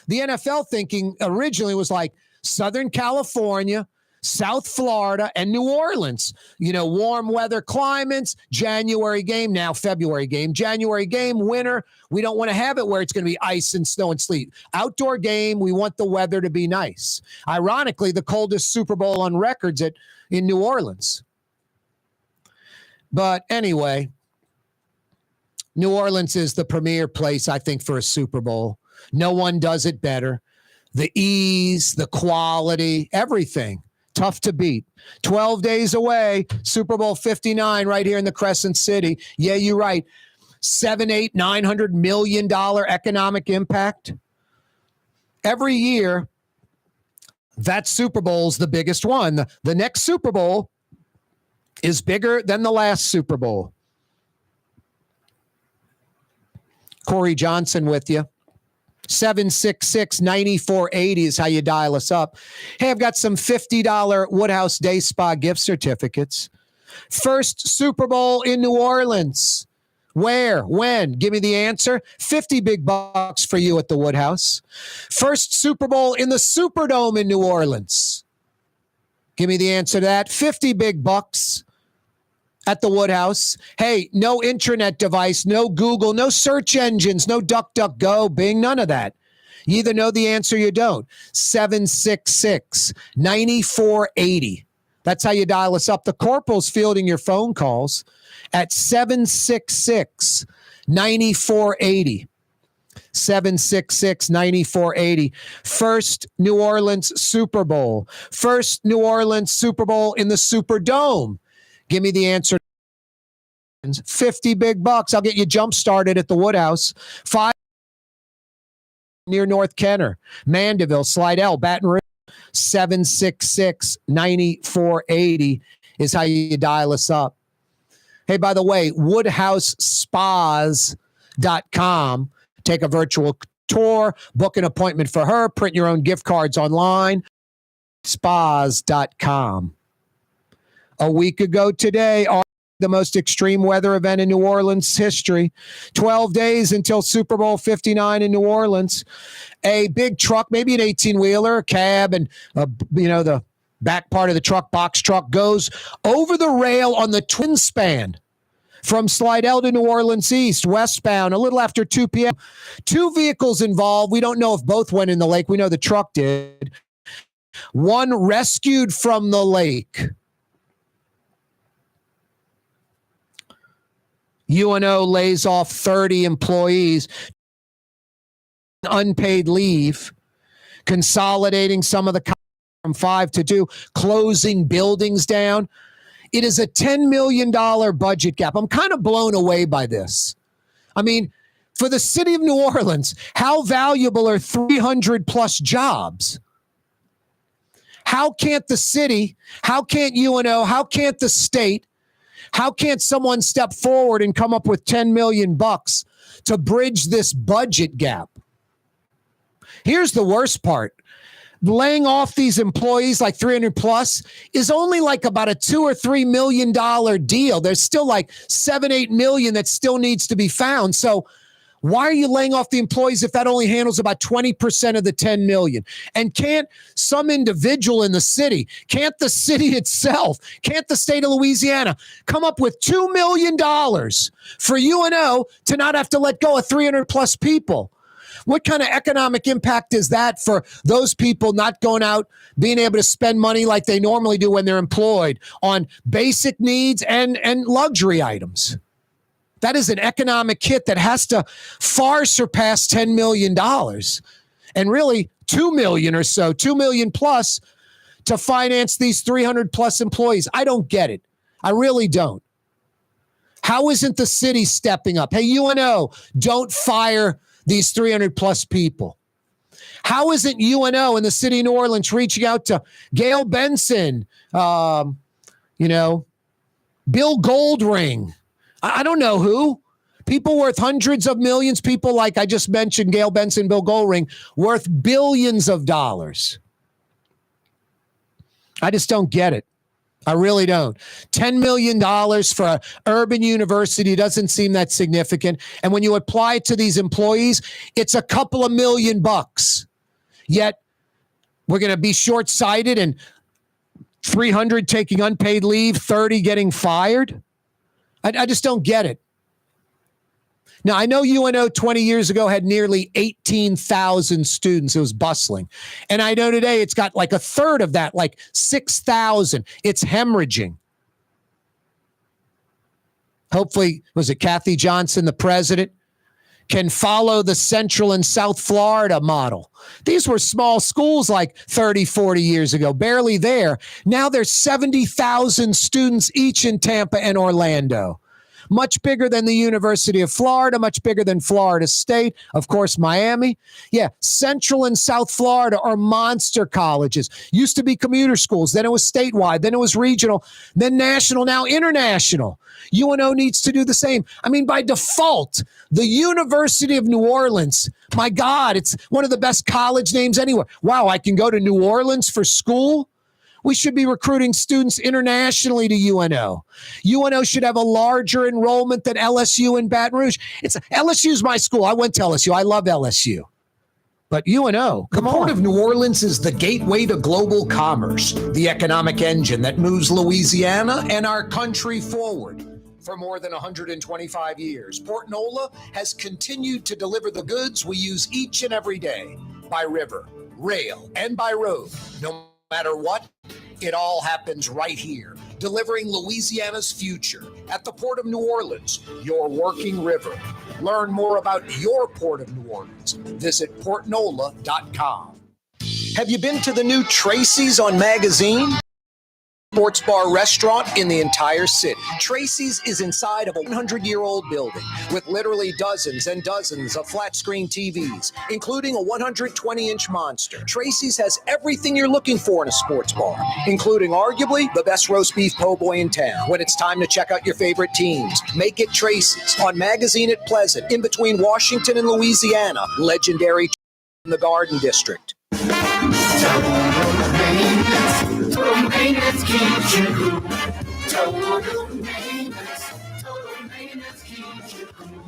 The NFL thinking originally was like Southern California, South Florida, and New Orleans. Warm weather climates, January game, now February game, January game, winter. We don't want to have it where it's going to be ice and snow and sleet. Outdoor game, we want the weather to be nice. Ironically, the coldest Super Bowl on records in New Orleans. But anyway, New Orleans is the premier place, I think, for a Super Bowl. No one does it better. The ease, the quality, everything. Tough to beat. 12 days away, Super Bowl 59 right here in the Crescent City. Yeah, you're right. $700, $800, $900 million economic impact. Every year, that Super Bowl's the biggest one. The next Super Bowl is bigger than the last Super Bowl. Corey Johnson with you. 766-9480 is how you dial us up. Hey, I've got some $50 Woodhouse Day Spa gift certificates. First Super Bowl in New Orleans. Where? When? Give me the answer. 50 big bucks for you at the Woodhouse. First Super Bowl in the Superdome in New Orleans. Give me the answer to that. 50 big bucks at the Woodhouse. Hey, no internet device, no Google, no search engines, no DuckDuckGo, Bing, none of that. You either know the answer or you don't. 766-9480. That's how you dial us up. The Corporal's fielding your phone calls at 766-9480. 766-9480. First New Orleans Super Bowl. First New Orleans Super Bowl in the Superdome. Give me the answer. 50 big bucks. I'll get you jump started at the Woodhouse. 5 near North Kenner, Mandeville, Slidell, Baton Rouge. 766-9480 is how you dial us up. Hey, by the way, WoodhouseSpas.com. Take a virtual tour, book an appointment for her, print your own gift cards online. Spas.com. A week ago today, the most extreme weather event in New Orleans history. 12 days until Super Bowl 59 in New Orleans. A big truck, maybe an 18-wheeler, a cab, and the back part of the truck, box truck, goes over the rail on the twin span from Slidell to New Orleans East, westbound, a little after 2 p.m. 2 vehicles involved. We don't know if both went in the lake. We know the truck did. One rescued from the lake. UNO lays off 30 employees, unpaid leave, consolidating some of the from 5 to 2, closing buildings down. It is a $10 million budget gap. I'm kind of blown away by this. I mean, for the city of New Orleans, how valuable are 300 plus jobs? How can't the city, how can't UNO, how can't the state, how can't someone step forward and come up with $10 million to bridge this budget gap? Here's the worst part. Laying off these employees like 300 plus is only like about a $2 or $3 million deal. There's still like 7-8 million that still needs to be found. So why are you laying off the employees if that only handles about 20% of the 10 million? And can't some individual in the city, can't the city itself, can't the state of Louisiana come up with $2 million for UNO to not have to let go of 300 plus people? What kind of economic impact is that for those people not going out, being able to spend money like they normally do when they're employed on basic needs and luxury items? That is an economic hit that has to far surpass $10 million and really 2 million or so, 2 million plus to finance these 300 plus employees. I don't get it. I really don't. How isn't the city stepping up? Hey, UNO, don't fire these 300 plus people. How isn't UNO in the city of New Orleans reaching out to Gail Benson, Bill Goldring? I don't know who. People worth hundreds of millions, people like I just mentioned, Gail Benson, Bill Goldring, worth billions of dollars. I just don't get it. I really don't. $10 million for an urban university doesn't seem that significant. And when you apply it to these employees, it's a couple of $1 million. Yet we're going to be short-sighted and 300 taking unpaid leave, 30 getting fired. I just don't get it. Now, I know UNO 20 years ago had nearly 18,000 students. It was bustling. And I know today it's got like a third of that, like 6,000. It's hemorrhaging. Hopefully, was it Kathy Johnson, the president, can follow the Central and South Florida model. These were small schools like 30, 40 years ago, barely there. Now there's 70,000 students each in Tampa and Orlando. Much bigger than the University of Florida, much bigger than Florida State, of course, Miami. Yeah, Central and South Florida are monster colleges. Used to be commuter schools, then it was statewide, then it was regional, then national, now international. UNO needs to do the same. I mean, by default, the University of New Orleans, my God, it's one of the best college names anywhere. Wow, I can go to New Orleans for school? We should be recruiting students internationally to UNO. UNO should have a larger enrollment than LSU and Baton Rouge. LSU's my school. I went to LSU. I love LSU. But UNO, come on. The Port of New Orleans is the gateway to global commerce, the economic engine that moves Louisiana and our country forward. For more than 125 years, Port NOLA has continued to deliver the goods we use each and every day by river, rail, and by road. No matter what, it all happens right here, delivering Louisiana's future at the Port of New Orleans, your working river. Learn more about your Port of New Orleans. Visit portnola.com. Have you been to the new Tracy's on Magazine? Sports bar restaurant in the entire city. Tracy's is inside of a 100-year-old building with literally dozens and dozens of flat screen TVs, including a 120-inch monster. Tracy's has everything you're looking for in a sports bar, including arguably the best roast beef po' boy in town. When it's time to check out your favorite teams, make it Tracy's on Magazine at Pleasant, in between Washington and Louisiana. Legendary in the Garden District. Total maintenance keeps you cool. Total maintenance keeps you cool.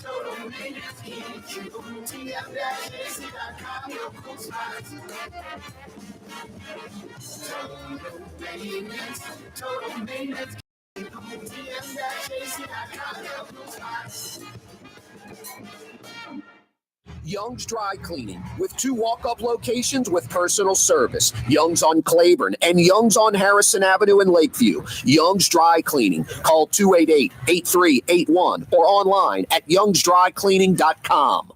Total maintenance keeps you cool. TM-AC.com, your cool spots. Total maintenance keeps you cool. TM-AC.com, your cool spots. Young's Dry Cleaning, with 2 walk-up locations with personal service. Young's on Claiborne and Young's on Harrison Avenue in Lakeview. Young's Dry Cleaning. Call 288-8381 or online at youngsdrycleaning.com.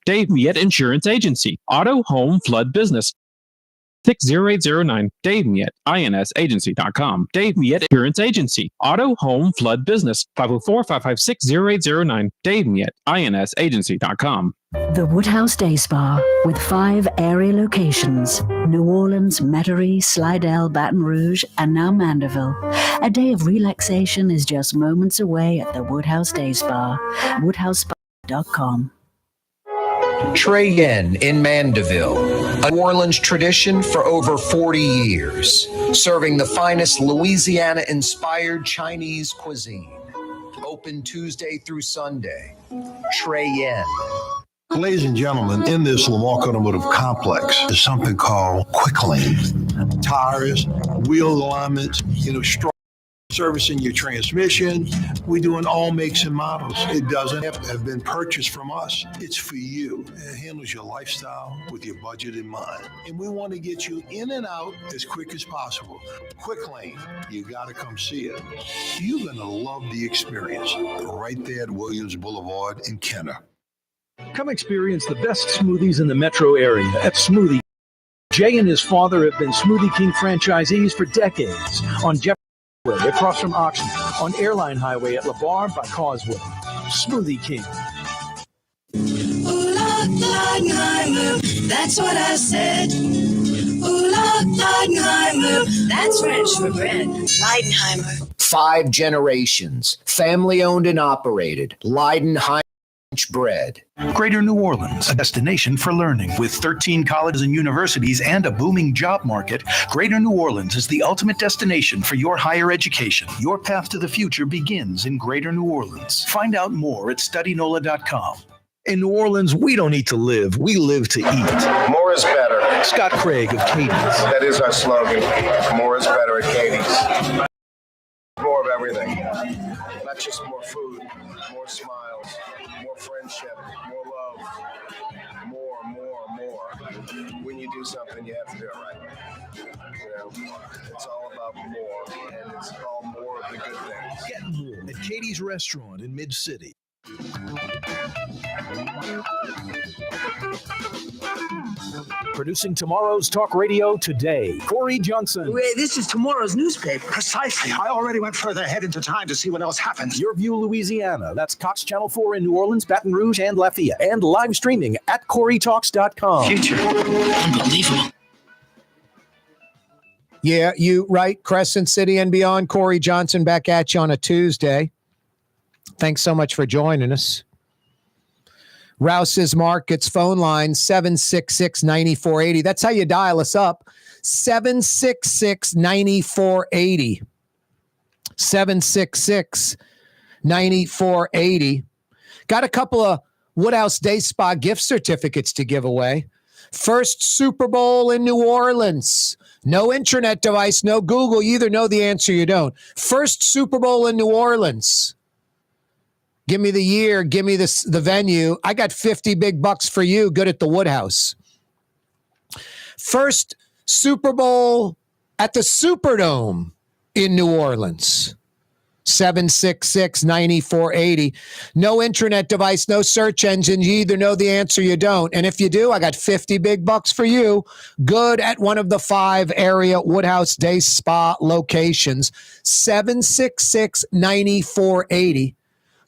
Dave Miette Insurance Agency. Auto, home, flood, business. 60809. Dave Miette, INSagency.com. Dave Miette Insurance Agency. Auto, home, flood, business. 504-556-0809. Dave Miette, INSagency.com. The Woodhouse Day Spa, with 5 area locations: New Orleans, Metairie, Slidell, Baton Rouge, and now Mandeville. A day of relaxation is just moments away at the Woodhouse Day Spa. WoodhouseSpa.com. Trey Yen in Mandeville, a New Orleans tradition for over 40 years, serving the finest Louisiana-inspired Chinese cuisine. Open Tuesday through Sunday. Trey Yen. Ladies and gentlemen, in this Lamar Automotive complex is something called Quick Lane. Tires, wheel alignments, servicing your transmission. We're doing all makes and models. It doesn't have to have been purchased from us. It's for you. It handles your lifestyle with your budget in mind. And we want to get you in and out as quick as possible. Quick Lane, you got to come see it. You're going to love the experience right there at Williams Boulevard in Kenner. Come experience the best smoothies in the metro area at Smoothie. Jay and his father have been Smoothie King franchisees for decades on Jefferson Way, across from Oxnard, on Airline Highway at LaBarre by Causeway. Smoothie King. Ooh, Leidenheimer, that's what I said. Ooh, Leidenheimer, that's French for bread. Leidenheimer. 5 generations, family owned and operated, Leidenheimer French bread. Greater New Orleans, a destination for learning. With 13 colleges and universities and a booming job market, Greater New Orleans is the ultimate destination for your higher education. Your path to the future begins in Greater New Orleans. Find out more at studynola.com. In New Orleans, we don't eat to live, we live to eat. More is better. Scott Craig of Katie's. That is our slogan. More is better at Katie's. More of everything. Not just more food, more smiles, more friendship, more love. More. When you do something, you have to do it right. You know, it's all about more, and it's all more of the good things. Get more at Katie's Restaurant in Mid-City. Producing tomorrow's talk radio today, Corey Johnson. This is tomorrow's newspaper. Precisely. I already went further ahead into time to see what else happens. Your View, Louisiana. That's Cox Channel 4 in New Orleans, Baton Rouge, and Lafayette. And live streaming at CoreyTalks.com. Future. Unbelievable. Yeah, you right. Crescent City and beyond. Corey Johnson back at you on a Tuesday. Thanks so much for joining us. Rouse's Markets phone line 766-9480. That's how you dial us up. 766-9480. 766-9480. Got a couple of Woodhouse Day Spa gift certificates to give away. First Super Bowl in New Orleans. No internet device, no Google. You either know the answer or you don't. First Super Bowl in New Orleans. Give me the year. Give me the venue. I got 50 big bucks for you. Good at the Woodhouse. First Super Bowl at the Superdome in New Orleans. 766-9480. No internet device, no search engine. You either know the answer or you don't. And if you do, I got 50 big bucks for you. Good at one of the 5 area Woodhouse Day Spa locations. 766-9480.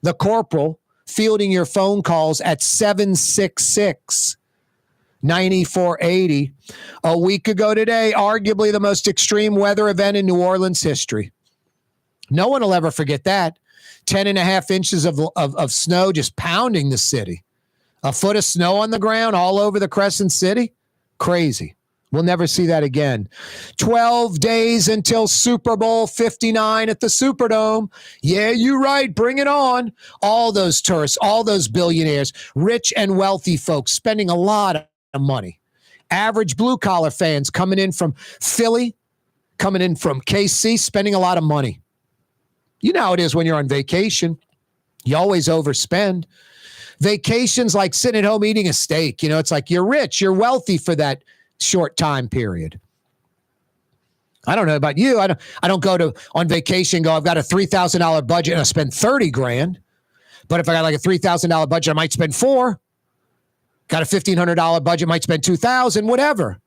The Corporal fielding your phone calls at 766-9480. A week ago today, arguably the most extreme weather event in New Orleans history. No one will ever forget that. 10.5 inches of snow just pounding the city. A foot of snow on the ground all over the Crescent City. Crazy. We'll never see that again. 12 days until Super Bowl 59 at the Superdome. Yeah, you're right. Bring it on. All those tourists, all those billionaires, rich and wealthy folks spending a lot of money. Average blue-collar fans coming in from Philly, coming in from KC, spending a lot of money. You know how it is when you're on vacation. You always overspend. Vacation's like sitting at home eating a steak. You know, it's like you're rich, you're wealthy for that short time period. I don't know about you. I don't go on vacation and go, I've got a $3,000 budget and I spend $30,000. But if I got like a $3,000 budget, I might spend $4,000. Got a $1,500 budget, might spend $2,000, whatever.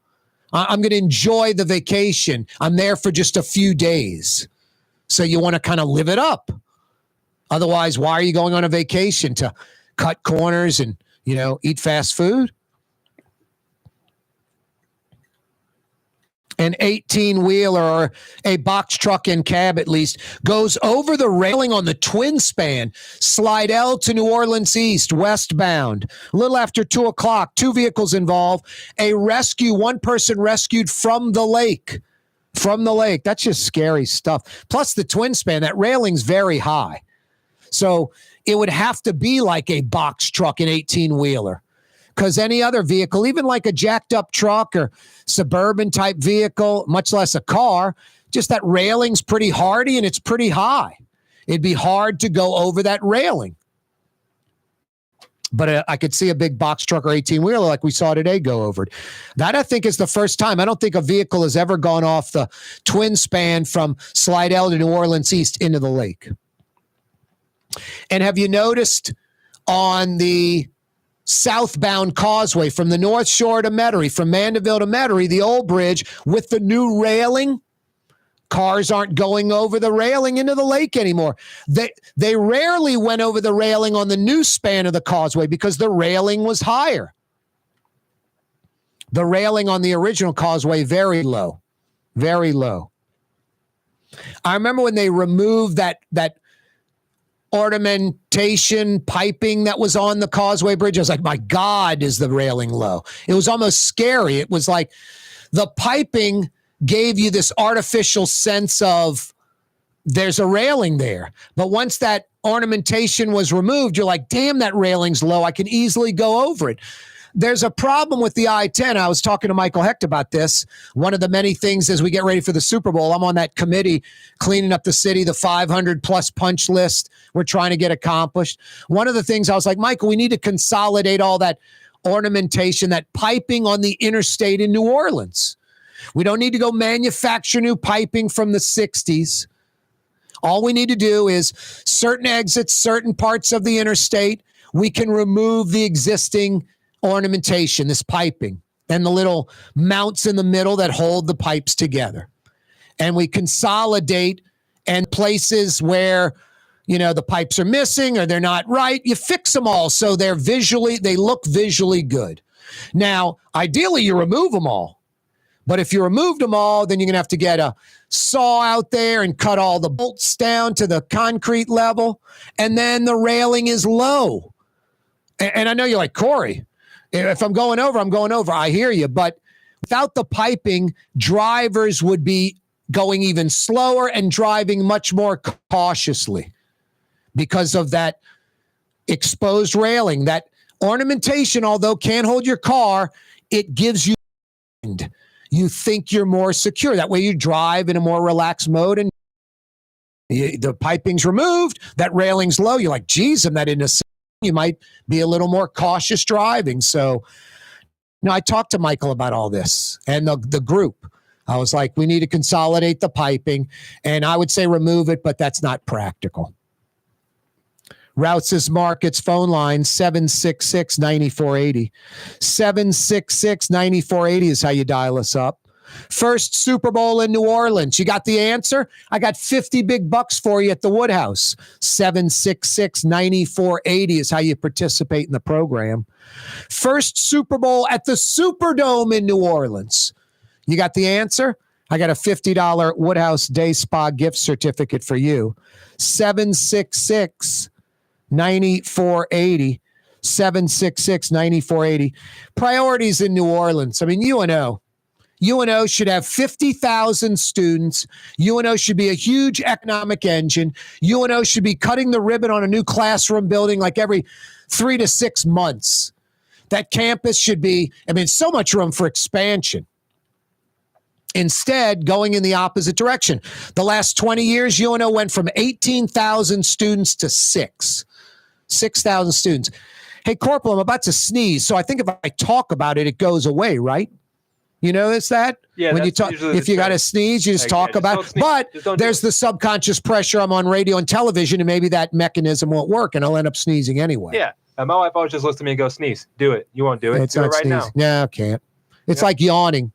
I'm going to enjoy the vacation. I'm there for just a few days. So you want to kind of live it up. Otherwise, why are you going on a vacation? To cut corners and, eat fast food? An 18-wheeler or a box truck and cab, at least, goes over the railing on the twin span, Slidell to New Orleans East, westbound. A little after 2 o'clock, 2 vehicles involved. A rescue, 1 person rescued from the lake. From the lake. That's just scary stuff. Plus the twin span, that railing's very high. So it would have to be like a box truck, an 18-wheeler. Because any other vehicle, even like a jacked up truck or suburban type vehicle, much less a car, just that railing's pretty hardy and it's pretty high. It'd be hard to go over that railing. But I could see a big box truck or 18-wheeler like we saw today go over it. That, I think, is the first time. I don't think a vehicle has ever gone off the twin span from Slidell to New Orleans East into the lake. And have you noticed on the southbound causeway from the North Shore to Metairie, from Mandeville to Metairie, the old bridge with the new railing, cars aren't going over the railing into the lake anymore. They rarely went over the railing on the new span of the causeway because the railing was higher. The railing on the original causeway, very low, very low. I remember when they removed that ornamentation piping that was on the Causeway Bridge. I was like, my God, is the railing low? It was almost scary. It was like the piping gave you this artificial sense of there's a railing there. But once that ornamentation was removed, you're like, damn, that railing's low. I can easily go over it. There's a problem with the I-10. I was talking to Michael Hecht about this. One of the many things as we get ready for the Super Bowl, I'm on that committee cleaning up the city, the 500-plus punch list we're trying to get accomplished. One of the things I was like, Michael, we need to consolidate all that ornamentation, that piping on the interstate in New Orleans. We don't need to go manufacture new piping from the 60s. All we need to do is certain exits, certain parts of the interstate, we can remove the existing ornamentation, this piping, and the little mounts in the middle that hold the pipes together. And we consolidate, and places where, the pipes are missing or they're not right, you fix them all so they look visually good. Now, ideally, you remove them all. But if you removed them all, then you're going to have to get a saw out there and cut all the bolts down to the concrete level. And then the railing is low. And I know you're like, Corey, if I'm going over, I'm going over. I hear you. But without the piping, drivers would be going even slower and driving much more cautiously because of that exposed railing. That ornamentation, although can't hold your car, it gives you, you think you're more secure. That way you drive in a more relaxed mode, and the piping's removed, that railing's low. You're like, geez, I'm not in a, you might be a little more cautious driving. So, I talked to Michael about all this and the group. I was like, we need to consolidate the piping, and I would say remove it, but that's not practical. Routs' Markets phone line, 766-9480. 766-9480 is how you dial us up. First Super Bowl in New Orleans. You got the answer? I got 50 big bucks for you at the Woodhouse. 766-9480 is how you participate in the program. First Super Bowl at the Superdome in New Orleans. You got the answer? I got a $50 Woodhouse Day Spa gift certificate for you. 766-9480. 766-9480. Priorities in New Orleans. I mean, UNO should have 50,000 students. UNO should be a huge economic engine. UNO should be cutting the ribbon on a new classroom building like every 3 to 6 months. That campus should be, so much room for expansion. Instead, going in the opposite direction. The last 20 years, UNO went from 18,000 students to 6,000 students. Hey, Corporal, I'm about to sneeze, so I think if I talk about it, it goes away, right? You notice that? Yeah. When you talk, if you got to sneeze, you just talk about it. But there's the subconscious pressure. I'm on radio and television, and maybe that mechanism won't work, and I'll end up sneezing anyway. Yeah. And my wife always just looks at me and goes, sneeze. Do it. You won't do it. Do it right now. No, I can't. It's like yawning.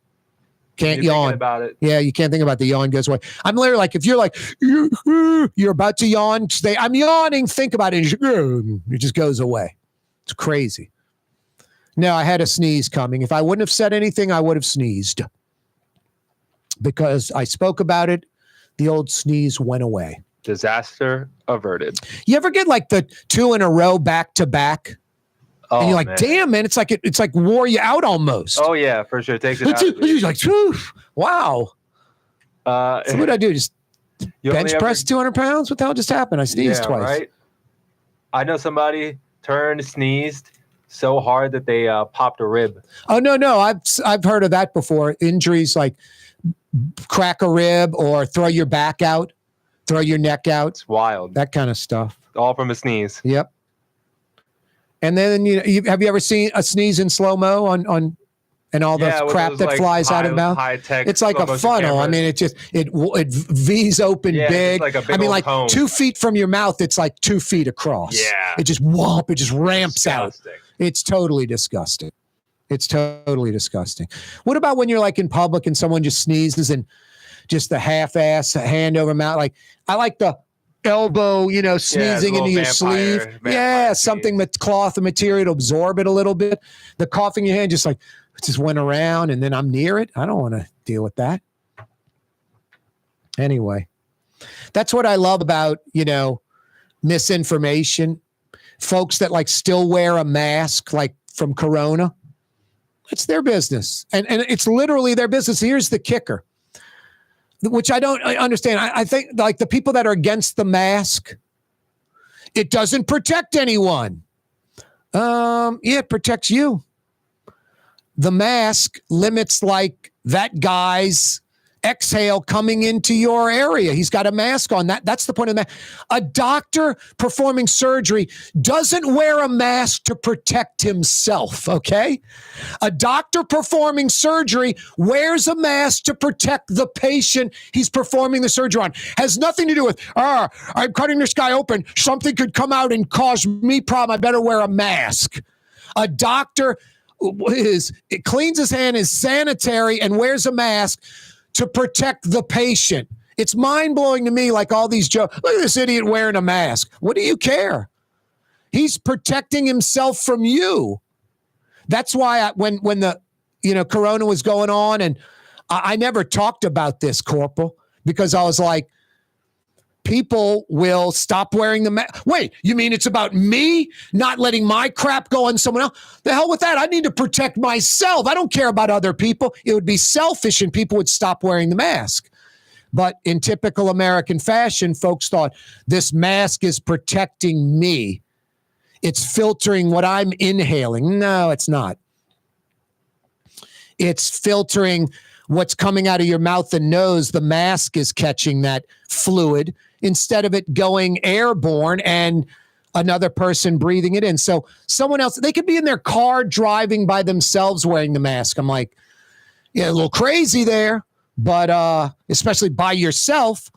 Can't yawn about it. Yeah, you can't think about the yawn goes away. I'm literally like, if you're like, you're about to yawn, say, I'm yawning, think about it. It just goes away. It's crazy. No, I had a sneeze coming. If I wouldn't have said anything, I would have sneezed. Because I spoke about it, the old sneeze went away. Disaster averted. You ever get like the 2 in a row back to back? Oh, and you're like, damn, man, it's like wore you out almost. Oh, yeah, for sure. Takes it out. You're like, wow. So what did I do? Just bench press 200 pounds? What the hell just happened? I sneezed twice. Right? I know somebody sneezed so hard that they popped a rib. Oh, no. I've heard of that before. Injuries like crack a rib or throw your back out, throw your neck out. It's wild. That kind of stuff. All from a sneeze. Yep. And then have you ever seen a sneeze in slow-mo on and all the crap that flies out of the mouth? It's like a funnel. Cameras. It V's open big. Like a big cone. 2 feet from your mouth, it's like 2 feet across. Yeah. It just ramps out. It's totally disgusting. What about when you're like in public and someone just sneezes and just the half-ass hand over mouth? Like, I like the elbow, sneezing into your sleeve. Something with cloth or material to absorb it a little bit. The cough in your hand just went around, and then I'm near it. I don't want to deal with that. Anyway, That's what I love about, misinformation. Folks that like still wear a mask, like from Corona. It's their business. And it's literally their business. Here's the kicker, which I don't understand. I think like the people that are against the mask, it doesn't protect anyone. It protects you. The mask limits like that guy's exhale coming into your area. He's got a mask on. That's the point of the mask. A doctor performing surgery doesn't wear a mask to protect himself, okay? A doctor performing surgery wears a mask to protect the patient he's performing the surgery on. Has nothing to do with, I'm cutting this guy open. Something could come out and cause me problem. I better wear a mask. A doctor cleans his hand, is sanitary, and wears a mask to protect the patient. It's mind-blowing to me, like all these jokes. Look at this idiot wearing a mask. What do you care? He's protecting himself from you. That's why when the Corona was going on, and I never talked about this, Corporal, because I was like, people will stop wearing the mask. Wait, you mean it's about me not letting my crap go on someone else? The hell with that. I need to protect myself. I don't care about other people. It would be selfish and people would stop wearing the mask. But in typical American fashion, folks thought this mask is protecting me. It's filtering what I'm inhaling. No, it's not. It's filtering what's coming out of your mouth and nose. The mask is catching that fluid instead of it going airborne and another person breathing it in. So someone else, they could be in their car driving by themselves wearing the mask. I'm like, yeah, a little crazy there, but especially by yourself.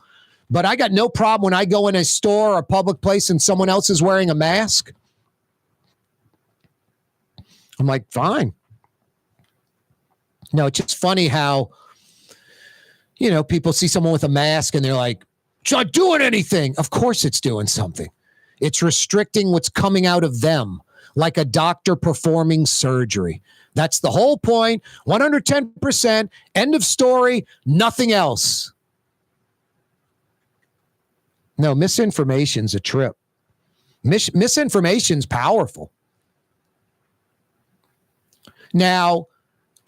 But I got no problem when I go in a store or a public place and someone else is wearing a mask. I'm like, fine. No, it's just funny how, people see someone with a mask and they're like, it's not doing anything. Of course it's doing something. It's restricting what's coming out of them, like a doctor performing surgery. That's the whole point. 110%, end of story, nothing else. No, misinformation's a trip. Misinformation's powerful. Now,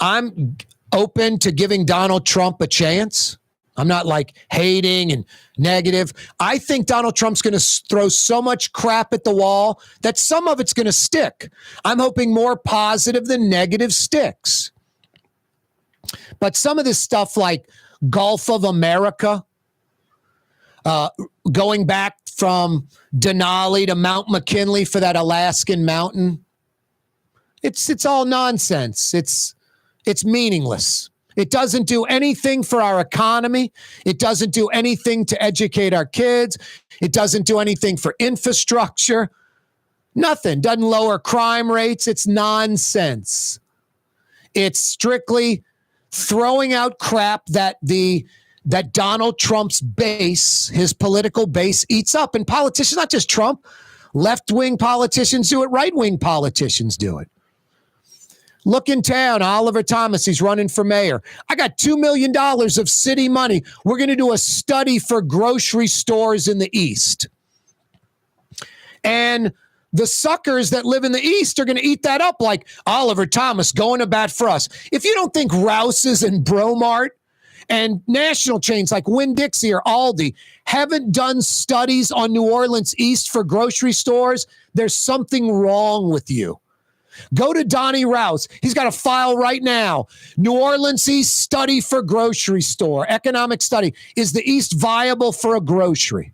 I'm open to giving Donald Trump a chance. I'm not like hating and negative. I think Donald Trump's going to throw so much crap at the wall that some of it's going to stick. I'm hoping more positive than negative sticks. But some of this stuff like Gulf of America, going back from Denali to Mount McKinley for that Alaskan mountain, it's all nonsense. It's meaningless. It doesn't do anything for our economy. It doesn't do anything to educate our kids. It doesn't do anything for infrastructure. Nothing. Doesn't lower crime rates. It's nonsense. It's strictly throwing out crap that Donald Trump's base, his political base, eats up. And politicians, not just Trump, left-wing politicians do it, right-wing politicians do it. Look in town, Oliver Thomas, he's running for mayor. I got $2 million of city money. We're going to do a study for grocery stores in the East. And the suckers that live in the East are going to eat that up like Oliver Thomas going to bat for us. If you don't think Rouse's and Bromart and national chains like Winn-Dixie or Aldi haven't done studies on New Orleans East for grocery stores, there's something wrong with you. Go to Donnie Rouse. He's got a file right now. New Orleans East study for grocery store. Economic study. Is the East viable for a grocery?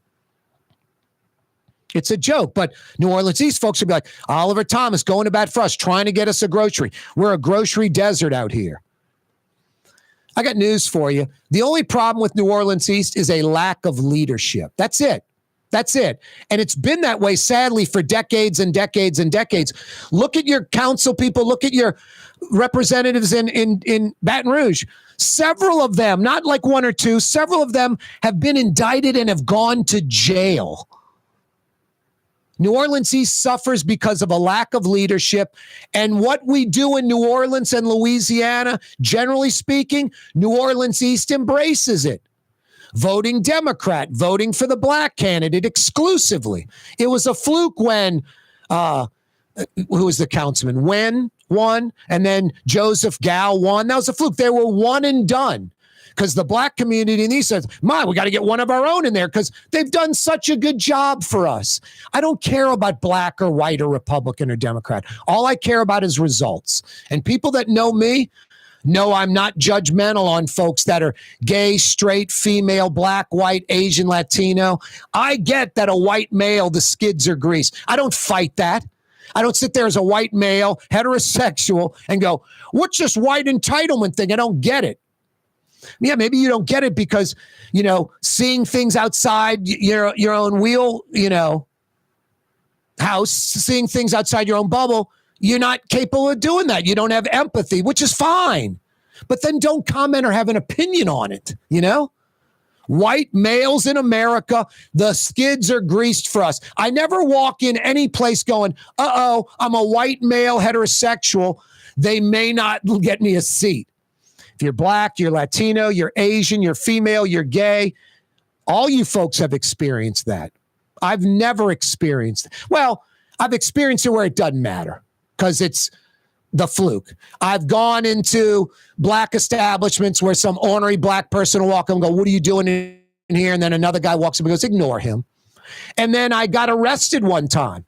It's a joke, but New Orleans East folks will be like, Oliver Thomas going to bat for us, trying to get us a grocery. We're a grocery desert out here. I got news for you. The only problem with New Orleans East is a lack of leadership. That's it. That's it. And it's been that way, sadly, for decades and decades and decades. Look at your council people. Look at your representatives in Baton Rouge. Several of them, not like one or two, several of them have been indicted and have gone to jail. New Orleans East suffers because of a lack of leadership. And what we do in New Orleans and Louisiana, generally speaking, New Orleans East embraces it. voting Democrat, voting for the black candidate exclusively. It was a fluke when, who was the councilman? Wen won, and then Joseph Gow won. That was a fluke. They were one and done because the black community in these says, we got to get one of our own in there because they've done such a good job for us. I don't care about black or white or Republican or Democrat. All I care about is results. And people that know me know I'm not judgmental on folks that are gay, straight, female, black, white, Asian, Latino. I get that a white male, the skids are greased. I don't fight that. I don't sit there as a white male, heterosexual, and go, what's this white entitlement thing? I don't get it. Yeah, maybe you don't get it because, seeing things outside your own wheel, house, seeing things outside your own bubble, you're not capable of doing that. You don't have empathy, which is fine. But then don't comment or have an opinion on it, White males in America, the skids are greased for us. I never walk in any place going, I'm a white male heterosexual. They may not get me a seat. If you're black, you're Latino, you're Asian, you're female, you're gay. All you folks have experienced that. I've never experienced it. Well, I've experienced it where it doesn't matter because it's the fluke. I've gone into black establishments where some ornery black person will walk up and go, what are you doing in here? And then another guy walks up and goes, ignore him. And then I got arrested one time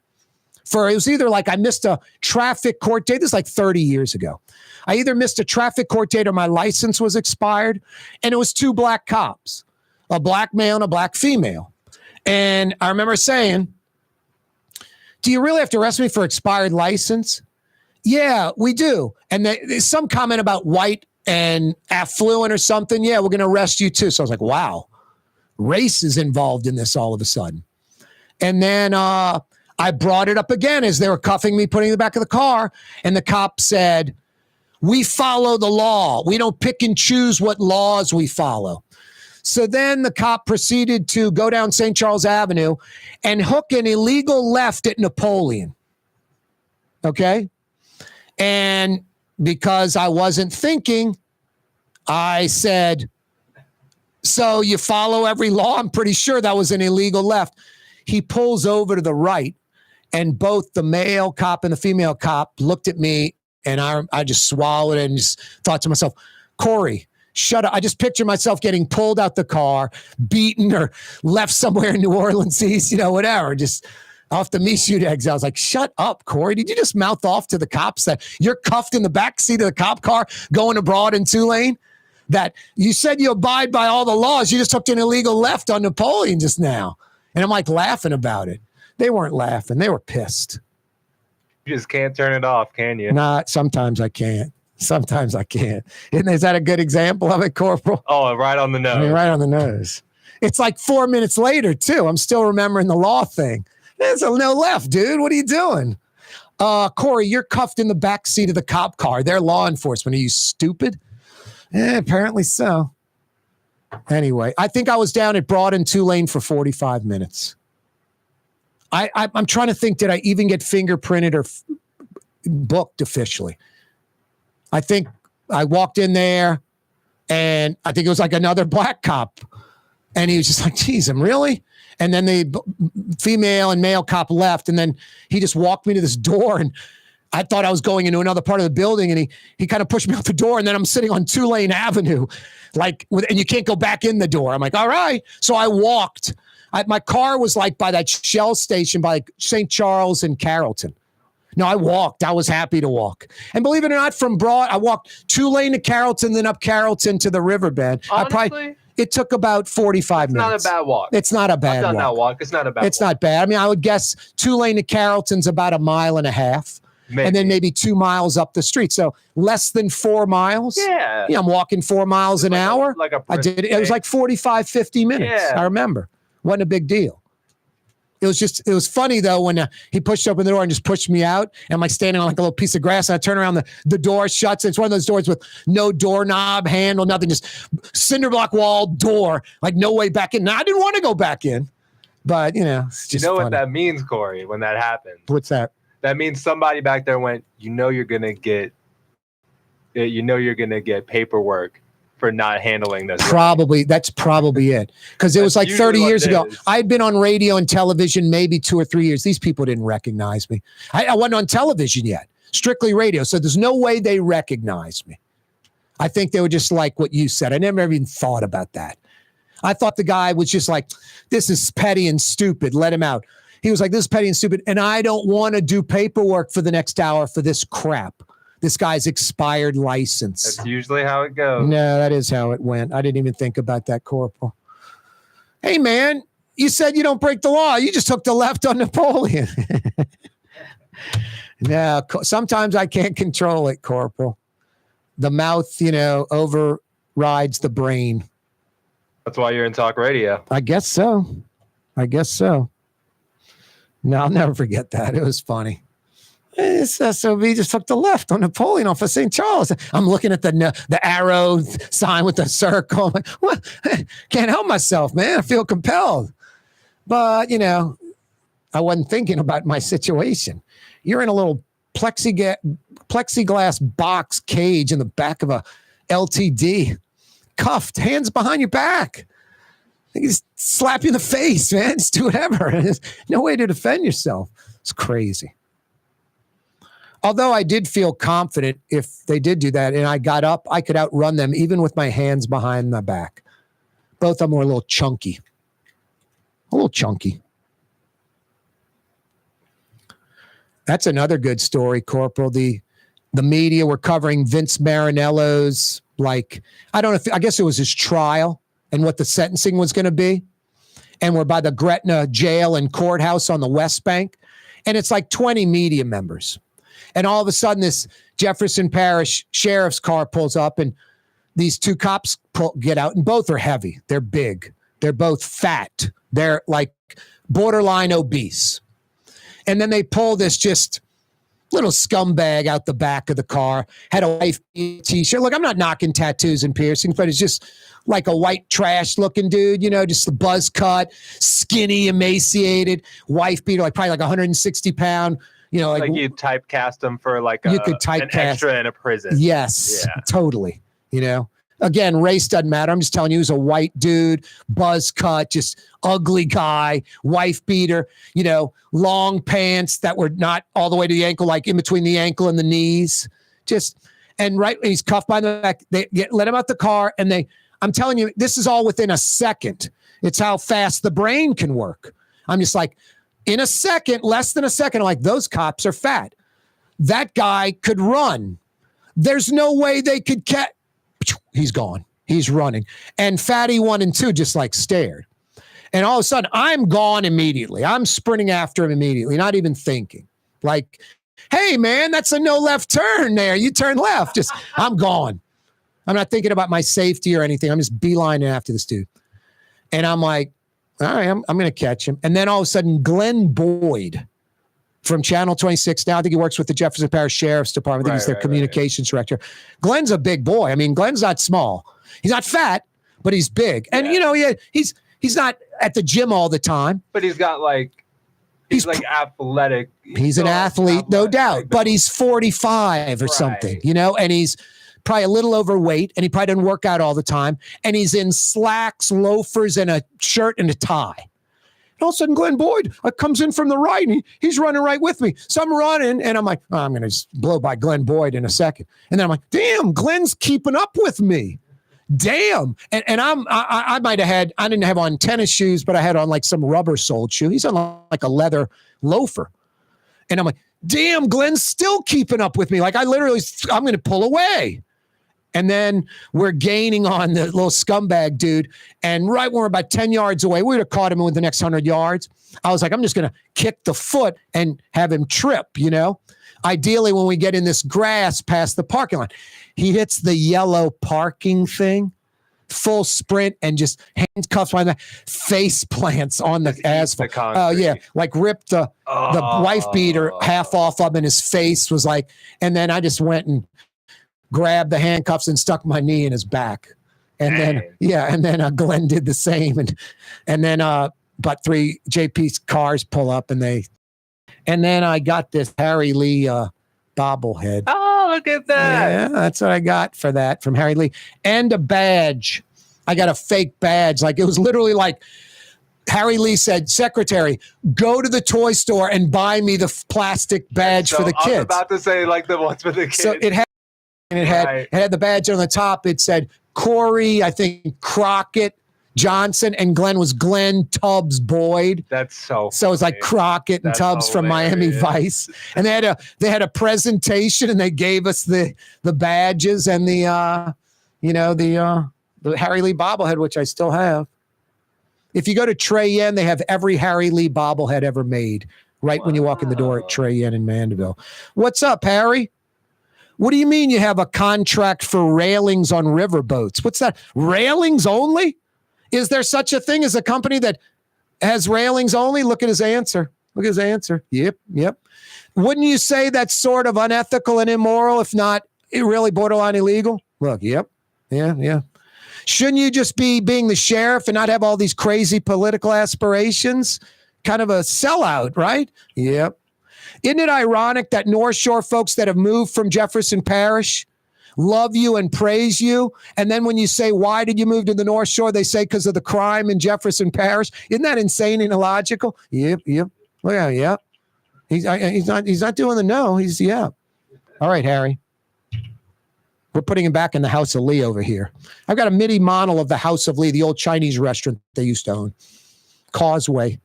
it was either like I missed a traffic court date. This is like 30 years ago. I either missed a traffic court date or my license was expired. And it was two black cops, a black male and a black female. And I remember saying, do you really have to arrest me for expired license? Yeah, we do. And there's some comment about white and affluent or something. Yeah, we're going to arrest you too. So I was like, wow, race is involved in this all of a sudden. And then I brought it up again as they were cuffing me, putting me in the back of the car. And the cop said, we follow the law. We don't pick and choose what laws we follow. So then the cop proceeded to go down St. Charles Avenue and hook an illegal left at Napoleon. Okay? And because I wasn't thinking, I said, so you follow every law? I'm pretty sure that was an illegal left. He pulls over to the right, and both the male cop and the female cop looked at me, and I just swallowed it and just thought to myself, Corey, shut up. I just picture myself getting pulled out the car, beaten or left somewhere in New Orleans East, whatever, just off the meat shoot exit. I was like, shut up, Corey. Did you just mouth off to the cops that you're cuffed in the back seat of the cop car going abroad in Tulane? That you said you abide by all the laws. You just took an illegal left on Napoleon just now. And I'm like laughing about it. They weren't laughing. They were pissed. You just can't turn it off, can you? Nah, sometimes I can't. Sometimes I can't. Is that a good example of it, Corporal? Oh, right on the nose. I mean, right on the nose. It's like 4 minutes later, too. I'm still remembering the law thing. There's no left, dude. What are you doing? Corey, you're cuffed in the back seat of the cop car. They're law enforcement. Are you stupid? Apparently so. Anyway, I think I was down at Broad and Tulane for 45 minutes. I'm trying to think, did I even get fingerprinted or booked officially? I think I walked in there, and I think it was like another black cop. And he was just like, geez, I'm really? And then the female and male cop left, and then he just walked me to this door, and I thought I was going into another part of the building, and he kind of pushed me out the door, and then I'm sitting on Tulane Avenue, and you can't go back in the door. I'm like, all right. So I walked. My car was like by that Shell station by St. Charles and Carrollton. No, I walked. I was happy to walk. And believe it or not, from Broad, I walked Tulane to Carrollton, then up Carrollton to the riverbed. Honestly, it took about 45 minutes. It's not a bad walk. It's not a bad walk. I've done that walk. It's not a bad walk. It's not bad. I mean, I would guess Tulane to Carrollton's about 1.5 miles. Maybe. And then maybe 2 miles up the street. So less than 4 miles. Yeah. I'm walking 4 miles an hour. I did it. It was like 45, 50 minutes. Yeah. I remember. Wasn't a big deal. It was funny though when he pushed open the door and just pushed me out. And I'm like standing on like a little piece of grass, and I turn around, the door shuts. It's one of those doors with no doorknob, handle, nothing, just cinder block wall door, like no way back in. Now, I didn't want to go back in, but it's just funny. What that means, Corey, when that happens? What's that? That means somebody back there went, you're gonna get paperwork for not handling this. Probably that's probably it. Because it was like 30 years ago. Is. I had been on radio and television maybe 2 or 3 years. These people didn't recognize me. I wasn't on television yet. Strictly radio. So there's no way they recognized me. I think they were just like what you said. I never even thought about that. I thought the guy was just like, this is petty and stupid. Let him out. He was like, this is petty and stupid. And I don't want to do paperwork for the next hour for this crap. This guy's expired license. That's usually how it goes. No, that is how it went. I didn't even think about that, Corporal. Hey, man, you said you don't break the law. You just took the left on Napoleon. No, sometimes I can't control it, Corporal. The mouth, overrides the brain. That's why you're in talk radio. I guess so. No, I'll never forget that. It was funny. This SOB just took the left on Napoleon off of St. Charles. I'm looking at the arrow sign with the circle. I'm like, what? Can't help myself, man. I feel compelled. But, I wasn't thinking about my situation. You're in a little plexiglass box cage in the back of a LTD, cuffed, hands behind your back. They just slap you in the face, man. Just do whatever. There's no way to defend yourself. It's crazy. Although I did feel confident if they did do that and I got up, I could outrun them even with my hands behind my back. Both of them were a little chunky. That's another good story, Corporal. The media were covering Vince Marinello's, I guess it was his trial and what the sentencing was going to be. And we're by the Gretna jail and courthouse on the West Bank. And it's like 20 media members. And all of a sudden, this Jefferson Parish sheriff's car pulls up, and these two cops get out, and both are heavy. They're big. They're both fat. They're like borderline obese. And then they pull this just little scumbag out the back of the car, had a wife t-shirt. Look, I'm not knocking tattoos and piercings, but it's just like a white trash looking dude, just the buzz cut, skinny, emaciated, wife beater, probably 160 pound. Like you typecast them for you could typecast an extra in a prison. Yes, yeah. Totally. Again, race doesn't matter. I'm just telling you, he was a white dude, buzz cut, just ugly guy, wife beater, long pants that were not all the way to the ankle, like in between the ankle and the knees. And he's cuffed by the back. They let him out the car, and I'm telling you, this is all within a second. It's how fast the brain can work. I'm just like, in a second, less than a second, I'm like, those cops are fat. That guy could run. There's no way they could catch. He's gone. He's running. And Fatty 1 and 2 just stared. And all of a sudden, I'm gone immediately. I'm sprinting after him immediately, not even thinking. Hey, man, that's a no left turn there. You turn left. I'm gone. I'm not thinking about my safety or anything. I'm just beelining after this dude. And I'm like, all right, I'm going to catch him. And then all of a sudden, Glenn Boyd from Channel 26, now I think he works with the Jefferson Parish Sheriff's Department. I think he's their communications director. Glenn's a big boy. I mean, Glenn's not small. He's not fat, but he's big. And, he's not at the gym all the time. But he's got he's athletic. He's an athlete, no doubt. But he's 45 or something, and he's probably a little overweight, and he probably doesn't work out all the time. And he's in slacks, loafers, and a shirt and a tie. And all of a sudden, Glenn Boyd comes in from the right, and he's running right with me. So I'm running, and I'm like, I'm going to just blow by Glenn Boyd in a second. And then I'm like, damn, Glenn's keeping up with me. Damn. And I might have had, I didn't have on tennis shoes, but I had on some rubber-soled shoe. He's on a leather loafer. And I'm like, damn, Glenn's still keeping up with me. I'm going to pull away. And then we're gaining on the little scumbag dude. And right when we're about 10 yards away, we would have caught him with the next 100 yards. I was like, I'm just going to kick the foot and have him trip, Ideally, when we get in this grass past the parking lot, he hits the yellow parking thing, full sprint, and just handcuffs behind that, face plants on the asphalt. Oh, yeah. Ripped the wife beater half off of him, and his face was and then I just went and grabbed the handcuffs and stuck my knee in his back. And then Glenn did the same. And then about 3 JP's cars pull up, and then I got this Harry Lee bobblehead. Oh, Look at that. Yeah, that's what I got for that from Harry Lee. And a badge. I got a fake badge. Like, it was literally like Harry Lee said, "Secretary, go to the toy store and buy me the plastic badge for the kids." I was about to say, like, the ones for the kids. So it had the badge on the top. It said Corey, I think Crockett Johnson, and Glenn was Glenn Tubbs Boyd. That's so it's like Crockett and Tubbs from Miami Vice. And they had a presentation, and they gave us the badges and the Harry Lee bobblehead, which I still have. If you go to Trey Yen, they have every Harry Lee bobblehead ever made right when you walk in the door at Trey Yen in Mandeville. What's up, Harry? What do you mean you have a contract for railings on riverboats? What's that? Railings only? Is there such a thing as a company that has railings only? Look at his answer. Yep. Wouldn't you say that's sort of unethical and immoral, if not really borderline illegal? Look, yep. Yeah. Shouldn't you just be being the sheriff and not have all these crazy political aspirations? Kind of a sellout, right? Yep. Isn't it ironic that North Shore folks that have moved from Jefferson Parish love you and praise you, and then when you say, "Why did you move to the North Shore?" they say, "Because of the crime in Jefferson Parish"? Isn't that insane and illogical? Yep. Yeah. He's not doing the no. He's yeah. All right, Harry. We're putting him back in the House of Lee over here. I've got a mini model of the House of Lee, the old Chinese restaurant they used to own. Causeway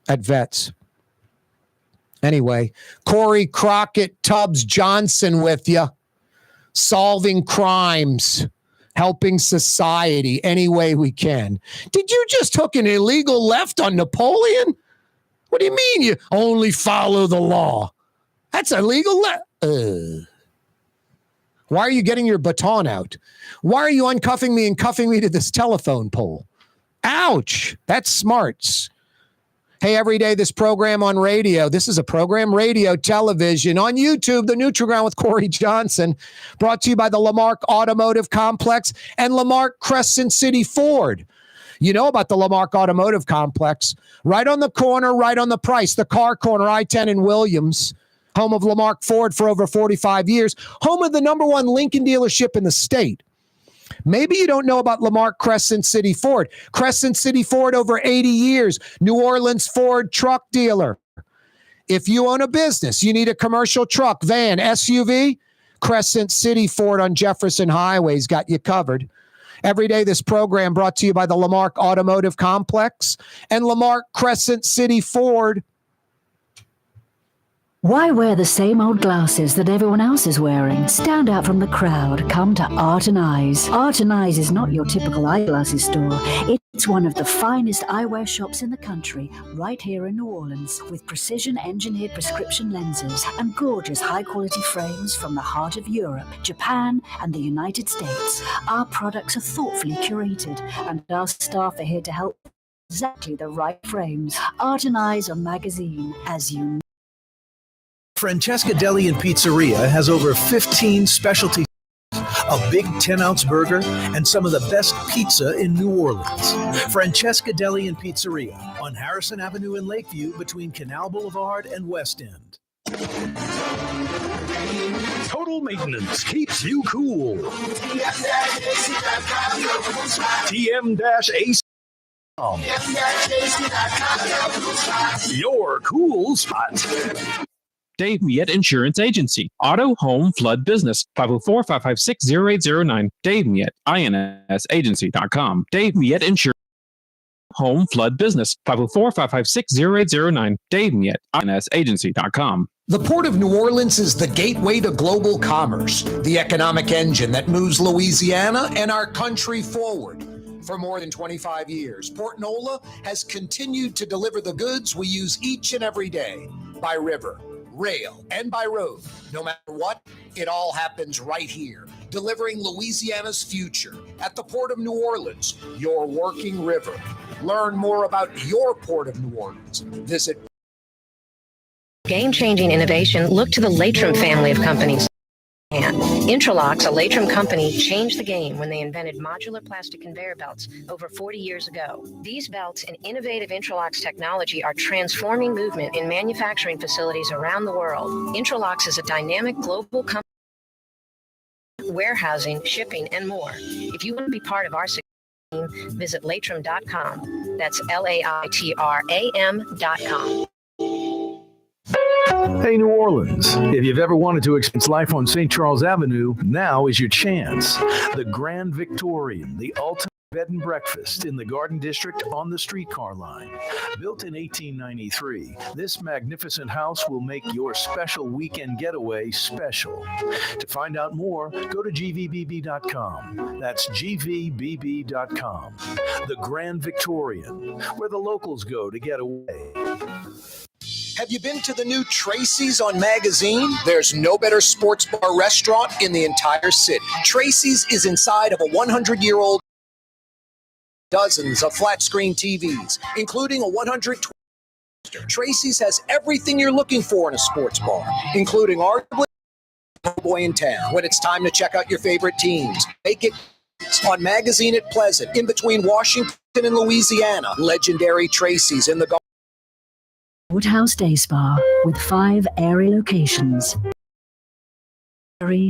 at Vets. Anyway, Corey Crockett Tubbs Johnson with you. Solving crimes, helping society any way we can. Did you just hook an illegal left on Napoleon? What do you mean you only follow the law? That's illegal left. Why are you getting your baton out? Why are you uncuffing me and cuffing me to this telephone pole? Ouch. That's smarts. Hey, every day, this program on radio. This is a program, radio, television, on YouTube, The Neutral Ground with Corey Johnson, brought to you by the Lamarck Automotive Complex and Lamarck Crescent City Ford. You know about the Lamarck Automotive Complex. Right on the corner, right on the price. The car corner, I-10 in Williams. Home of Lamarck Ford for over 45 years. Home of the #1 Lincoln dealership in the state. Maybe you don't know about Lamarck Crescent City Ford. Crescent City Ford, over 80 years. New Orleans Ford truck dealer. If you own a business, you need a commercial truck, van, SUV, Crescent City Ford on Jefferson Highway's got you covered. Every day, this program brought to you by the Lamarck Automotive Complex and Lamarck Crescent City Ford. Why wear the same old glasses that everyone else is wearing? Stand out from the crowd. Come to Art and Eyes. Art and Eyes is not your typical eyeglasses store. It's one of the finest eyewear shops in the country, right here in New Orleans, with precision-engineered prescription lenses and gorgeous high-quality frames from the heart of Europe, Japan, and the United States. Our products are thoughtfully curated, and our staff are here to help exactly the right frames. Art and Eyes on magazine, as you know. Francesca Deli and Pizzeria has over 15 specialty, a big 10-ounce burger, and some of the best pizza in New Orleans. Francesca Deli and Pizzeria on Harrison Avenue in Lakeview between Canal Boulevard and West End. Total maintenance keeps you cool. TM-AC. Your cool spot. Dave Miette Insurance Agency. Auto, home, flood, business. 504-556-0809. Dave Miette, INSagency.com. Dave Miette Insurance. Home, flood, business. 504-556-0809. Dave Miette, INSagency.com. The Port of New Orleans is the gateway to global commerce, the economic engine that moves Louisiana and our country forward. For more than 25 years, Port NOLA has continued to deliver the goods we use each and every day by river, rail, and by road. No matter what, it all happens right here, delivering Louisiana's future at the Port of New Orleans, your working river. Learn more about your Port of New Orleans. Visit Game-changing innovation. Look to the Latrim family of companies. Intralocks, a Latrim company, changed the game when they invented modular plastic conveyor belts over 40 years ago. These belts and innovative Intralocks technology are transforming movement in manufacturing facilities around the world. Intralocks is a dynamic global company warehousing, shipping, and more. If you want to be part of our success team, visit Latram.com. That's LAITRAM.com. Hey, New Orleans. If you've ever wanted to experience life on St. Charles Avenue, now is your chance. The Grand Victorian, the ultimate bed and breakfast in the Garden District on the streetcar line. Built in 1893, this magnificent house will make your special weekend getaway special. To find out more, go to gvbb.com. That's gvbb.com. The Grand Victorian, where the locals go to get away. Have you been to the new Tracy's on Magazine? There's no better sports bar restaurant in the entire city. Tracy's is inside of a 100-year-old, dozens of flat screen TVs, including a 120. Tracy's has everything you're looking for in a sports bar, including arguably the boy in town. When it's time to check out your favorite teams, make it on Magazine at Pleasant, in between Washington and Louisiana. Legendary Tracy's in the Woodhouse Day Spa with 5 airy locations.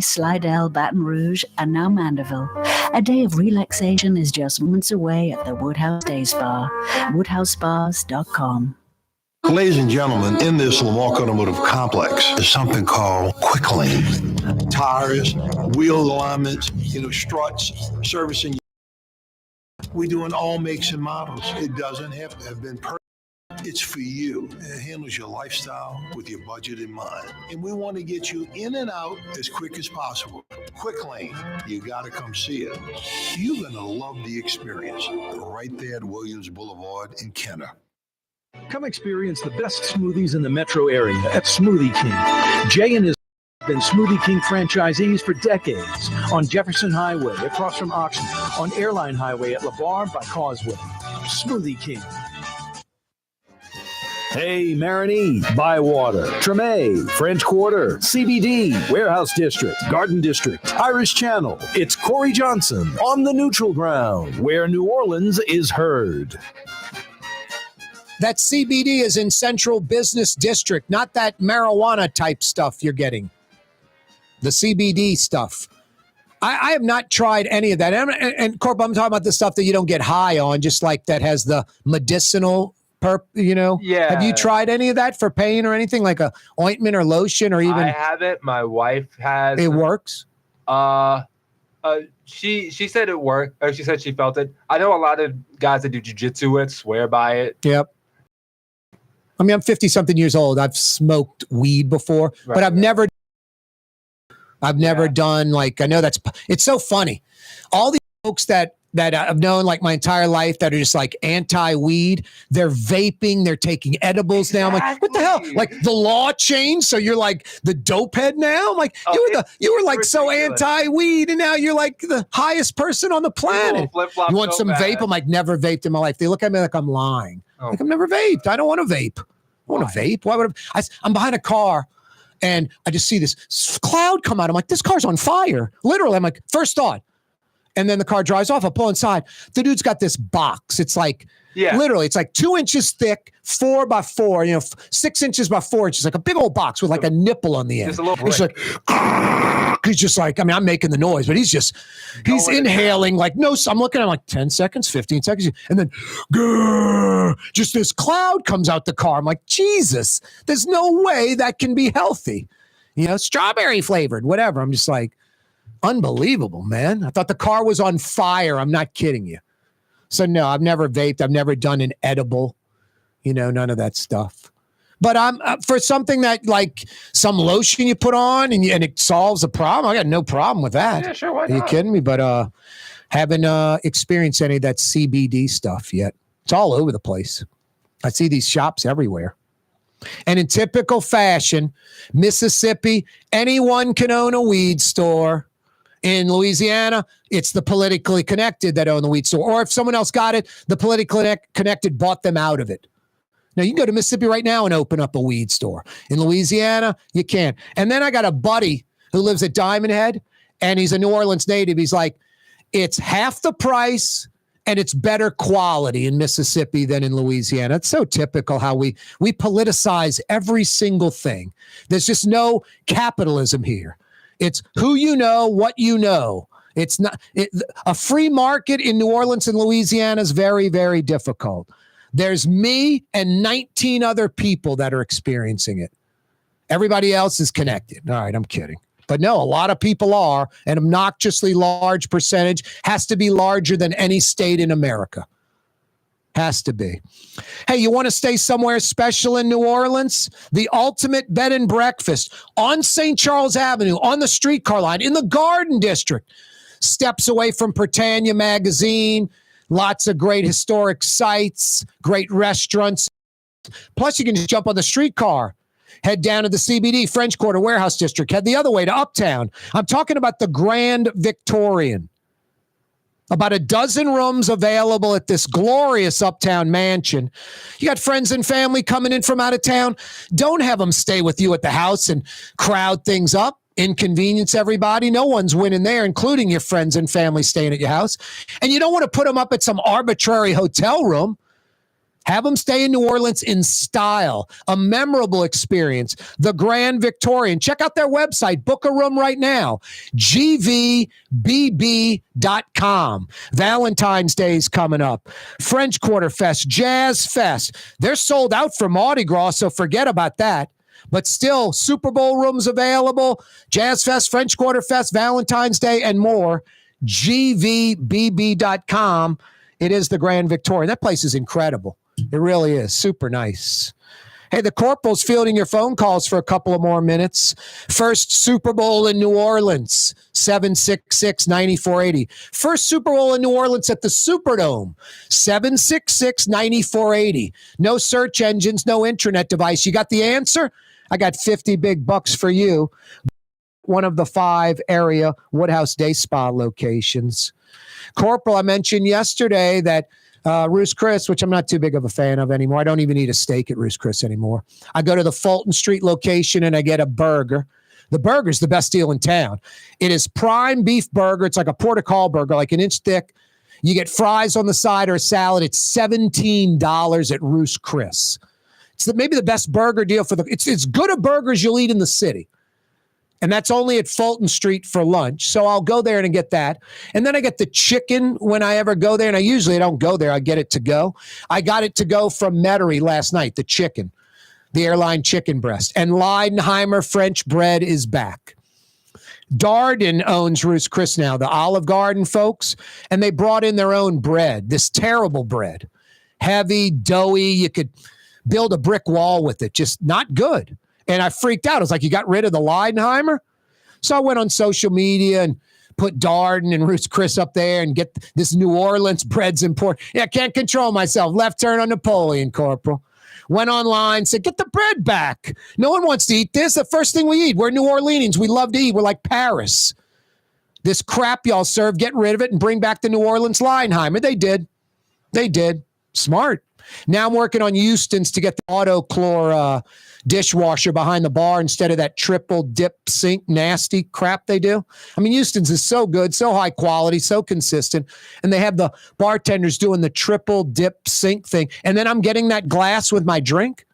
Slidell, Baton Rouge, and now Mandeville. A day of relaxation is just moments away at the Woodhouse Day Spa. WoodhouseSpas.com. Ladies and gentlemen, in this Lamarck Automotive Complex is something called Quick Lane. Tires, wheel alignments, struts, servicing. We do in all makes and models. It doesn't have to have been perfect. It's for you. It handles your lifestyle with your budget in mind. And we want to get you in and out as quick as possible. Quick Lane, you got to come see it. You're going to love the experience right there at Williams Boulevard in Kenner. Come experience the best smoothies in the metro area at Smoothie King. Jay and his been Smoothie King franchisees for decades on Jefferson Highway across from Oxnard, on Airline Highway at LeBar by Causeway. Smoothie King. Hey, Marigny, Bywater, Treme, French Quarter, CBD, Warehouse District, Garden District, Irish Channel. It's Corey Johnson on the neutral ground, where New Orleans is heard. That CBD is in Central Business District, not that marijuana type stuff you're getting. The CBD stuff. I have not tried any of that. And Corp, I'm talking about the stuff that you don't get high on, just like that has the medicinal Yeah. Have you tried any of that for pain or anything, like a ointment or lotion or even? I haven't. My wife has. It works. She said it worked. Or she said she felt it. I know a lot of guys that do jujitsu with swear by it. Yep. I mean, I'm 50-something years old. I've smoked weed before, but I've never done, like, I know it's so funny. All these folks that I've known like my entire life that are just like anti-weed, they're vaping, they're taking edibles now. I'm like, what the hell? Like the law changed, so you're like the dope head now? I'm like, you were like so anti-weed, and now you're like the highest person on the planet. You want some vape? I'm like, never vaped in my life. They look at me like I'm lying. Like, I've never vaped. I don't want to vape. I want to vape. Why would I'm behind a car and I just see this cloud come out. I'm like, this car's on fire. Literally, I'm like, first thought. And then the car drives off. I pull inside. The dude's got this box. It's like, literally, it's like 2 inches thick, 4 by 4, 6 inches by 4 inches, like a big old box with like a nipple on the end. He's like, he's just like, I mean, I'm making the noise, but he's inhaling like, I'm looking at him like 10 seconds, 15 seconds. And then just this cloud comes out the car. I'm like, Jesus, there's no way that can be healthy. Strawberry flavored, whatever. I'm just like, unbelievable, man. I thought the car was on fire. I'm not kidding you. So no, I've never vaped. I've never done an edible, none of that stuff. But I'm for something that like some lotion you put on and it solves a problem. I got no problem with that. Yeah, sure. Why not? Are you kidding me? But haven't experienced any of that CBD stuff yet. It's all over the place. I see these shops everywhere. And in typical fashion, Mississippi, anyone can own a weed store. In Louisiana, it's the politically connected that own the weed store. Or if someone else got it, the politically connected bought them out of it. Now, you can go to Mississippi right now and open up a weed store. In Louisiana, you can't. And then I got a buddy who lives at Diamond Head, and he's a New Orleans native. He's like, it's half the price and it's better quality in Mississippi than in Louisiana. It's so typical how we politicize every single thing. There's just no capitalism here. It's who you know, what you know. It's not a free market in New Orleans and Louisiana is very, very difficult. There's me and 19 other people that are experiencing it. Everybody else is connected. All right, I'm kidding. But no, a lot of people are. An obnoxiously large percentage has to be larger than any state in America. Has to be. Hey, you want to stay somewhere special in New Orleans? The ultimate bed and breakfast on St. Charles Avenue, on the streetcar line, in the Garden District. Steps away from Britannia Magazine. Lots of great historic sites, great restaurants. Plus, you can just jump on the streetcar. Head down to the CBD, French Quarter, Warehouse District. Head the other way to Uptown. I'm talking about the Grand Victorian. About a dozen rooms available at this glorious Uptown mansion. You got friends and family coming in from out of town. Don't have them stay with you at the house and crowd things up. Inconvenience everybody. No one's winning there, including your friends and family staying at your house. And you don't want to put them up at some arbitrary hotel room. Have them stay in New Orleans in style, a memorable experience. The Grand Victorian. Check out their website. Book a room right now. GVBB.com. Valentine's Day is coming up. French Quarter Fest, Jazz Fest. They're sold out for Mardi Gras, so forget about that. But still, Super Bowl rooms available. Jazz Fest, French Quarter Fest, Valentine's Day, and more. GVBB.com. It is the Grand Victorian. That place is incredible. It really is. Super nice. Hey, the Corporal's fielding your phone calls for a couple of more minutes. First Super Bowl in New Orleans, 766-9480. First Super Bowl in New Orleans at the Superdome, 766-9480. No search engines, no internet device. You got the answer? I got 50 big bucks for you. One of the 5 area Woodhouse Day Spa locations. Corporal, I mentioned yesterday that Ruth's Chris, which I'm not too big of a fan of anymore. I don't even eat a steak at Ruth's Chris anymore. I go to the Fulton Street location and I get a burger. The burger's the best deal in town. It is prime beef burger. It's like a pork-a-call burger, like an inch thick. You get fries on the side or a salad. It's $17 at Ruth's Chris. It's maybe the best burger deal for it's as good a burger as you'll eat in the city. And that's only at Fulton Street for lunch. So I'll go there and get that. And then I get the chicken when I ever go there. And I usually don't go there. I get it to go. I got it to go from Metairie last night, the chicken, the airline chicken breast. And Leidenheimer French bread is back. Darden owns Ruth's Chris now, the Olive Garden folks. And they brought in their own bread, this terrible bread. Heavy, doughy. You could build a brick wall with it. Just not good. And I freaked out. I was like, you got rid of the Leidenheimer? So I went on social media and put Darden and Ruth's Chris up there and get this New Orleans bread's important. Yeah, I can't control myself. Left turn on Napoleon, Corporal. Went online, said, get the bread back. No one wants to eat this. The first thing we eat. We're New Orleanians. We love to eat. We're like Paris. This crap y'all serve, get rid of it and bring back the New Orleans Leidenheimer. They did. They did. Smart. Now I'm working on Houston's to get the Autochlor dishwasher behind the bar instead of that triple dip sink nasty crap they do. I mean, Houston's is so good, so high quality, so consistent. And they have the bartenders doing the triple dip sink thing. And then I'm getting that glass with my drink.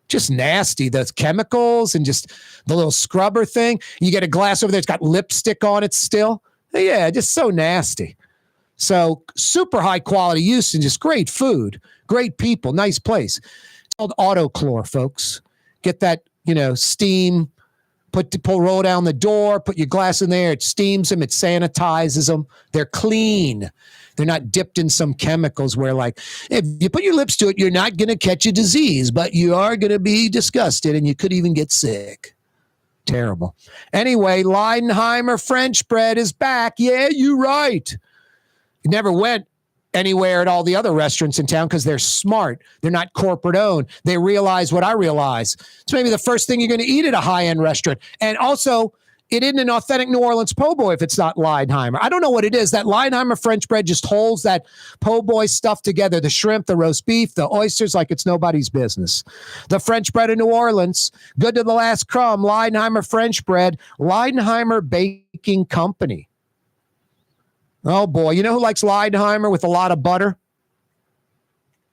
Just nasty. Those chemicals and just the little scrubber thing. You get a glass over there, it's got lipstick on it still. Yeah, just so nasty. So super high quality Houston, just great food, great people, nice place. It's called Autochlor, folks. Get that, steam, roll down the door, put your glass in there. It steams them. It sanitizes them. They're clean. They're not dipped in some chemicals where, like, if you put your lips to it, you're not going to catch a disease, but you are going to be disgusted and you could even get sick. Terrible. Anyway, Leidenheimer French bread is back. Yeah, you're right. It never went anywhere at all the other restaurants in town because they're smart. They're not corporate owned. They realize what I realize. It's maybe the first thing you're going to eat at a high-end restaurant. And also, it isn't an authentic New Orleans po' boy if it's not Leidenheimer. I don't know what it is. That Leidenheimer French bread just holds that po' boy stuff together. The shrimp, the roast beef, the oysters, like it's nobody's business. The French bread of New Orleans, good to the last crumb. Leidenheimer French bread, Leidenheimer Baking Company. Oh, boy. You know who likes Leidenheimer with a lot of butter?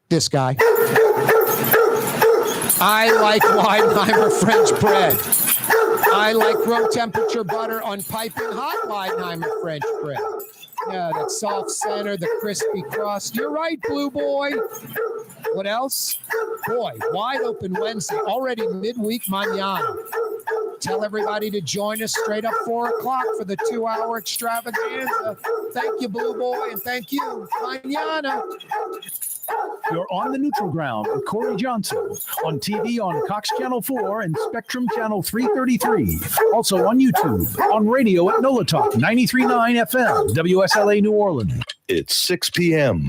This guy. I like Leidenheimer French bread. I like room temperature butter on piping hot Leidenheimer French bread. Yeah, that soft center, the crispy crust. You're right, Blue Boy. What else? Boy, wide open Wednesday, already midweek mañana. Tell everybody to join us straight up 4 o'clock for the 2-hour extravaganza. Thank you, Blue Boy, and thank you, mañana. You're on the neutral ground with Corey Johnson on TV on Cox Channel 4 and Spectrum Channel 333. Also on YouTube, on radio at NOLA Talk 93.9 FM, WSLA New Orleans. It's 6 p.m.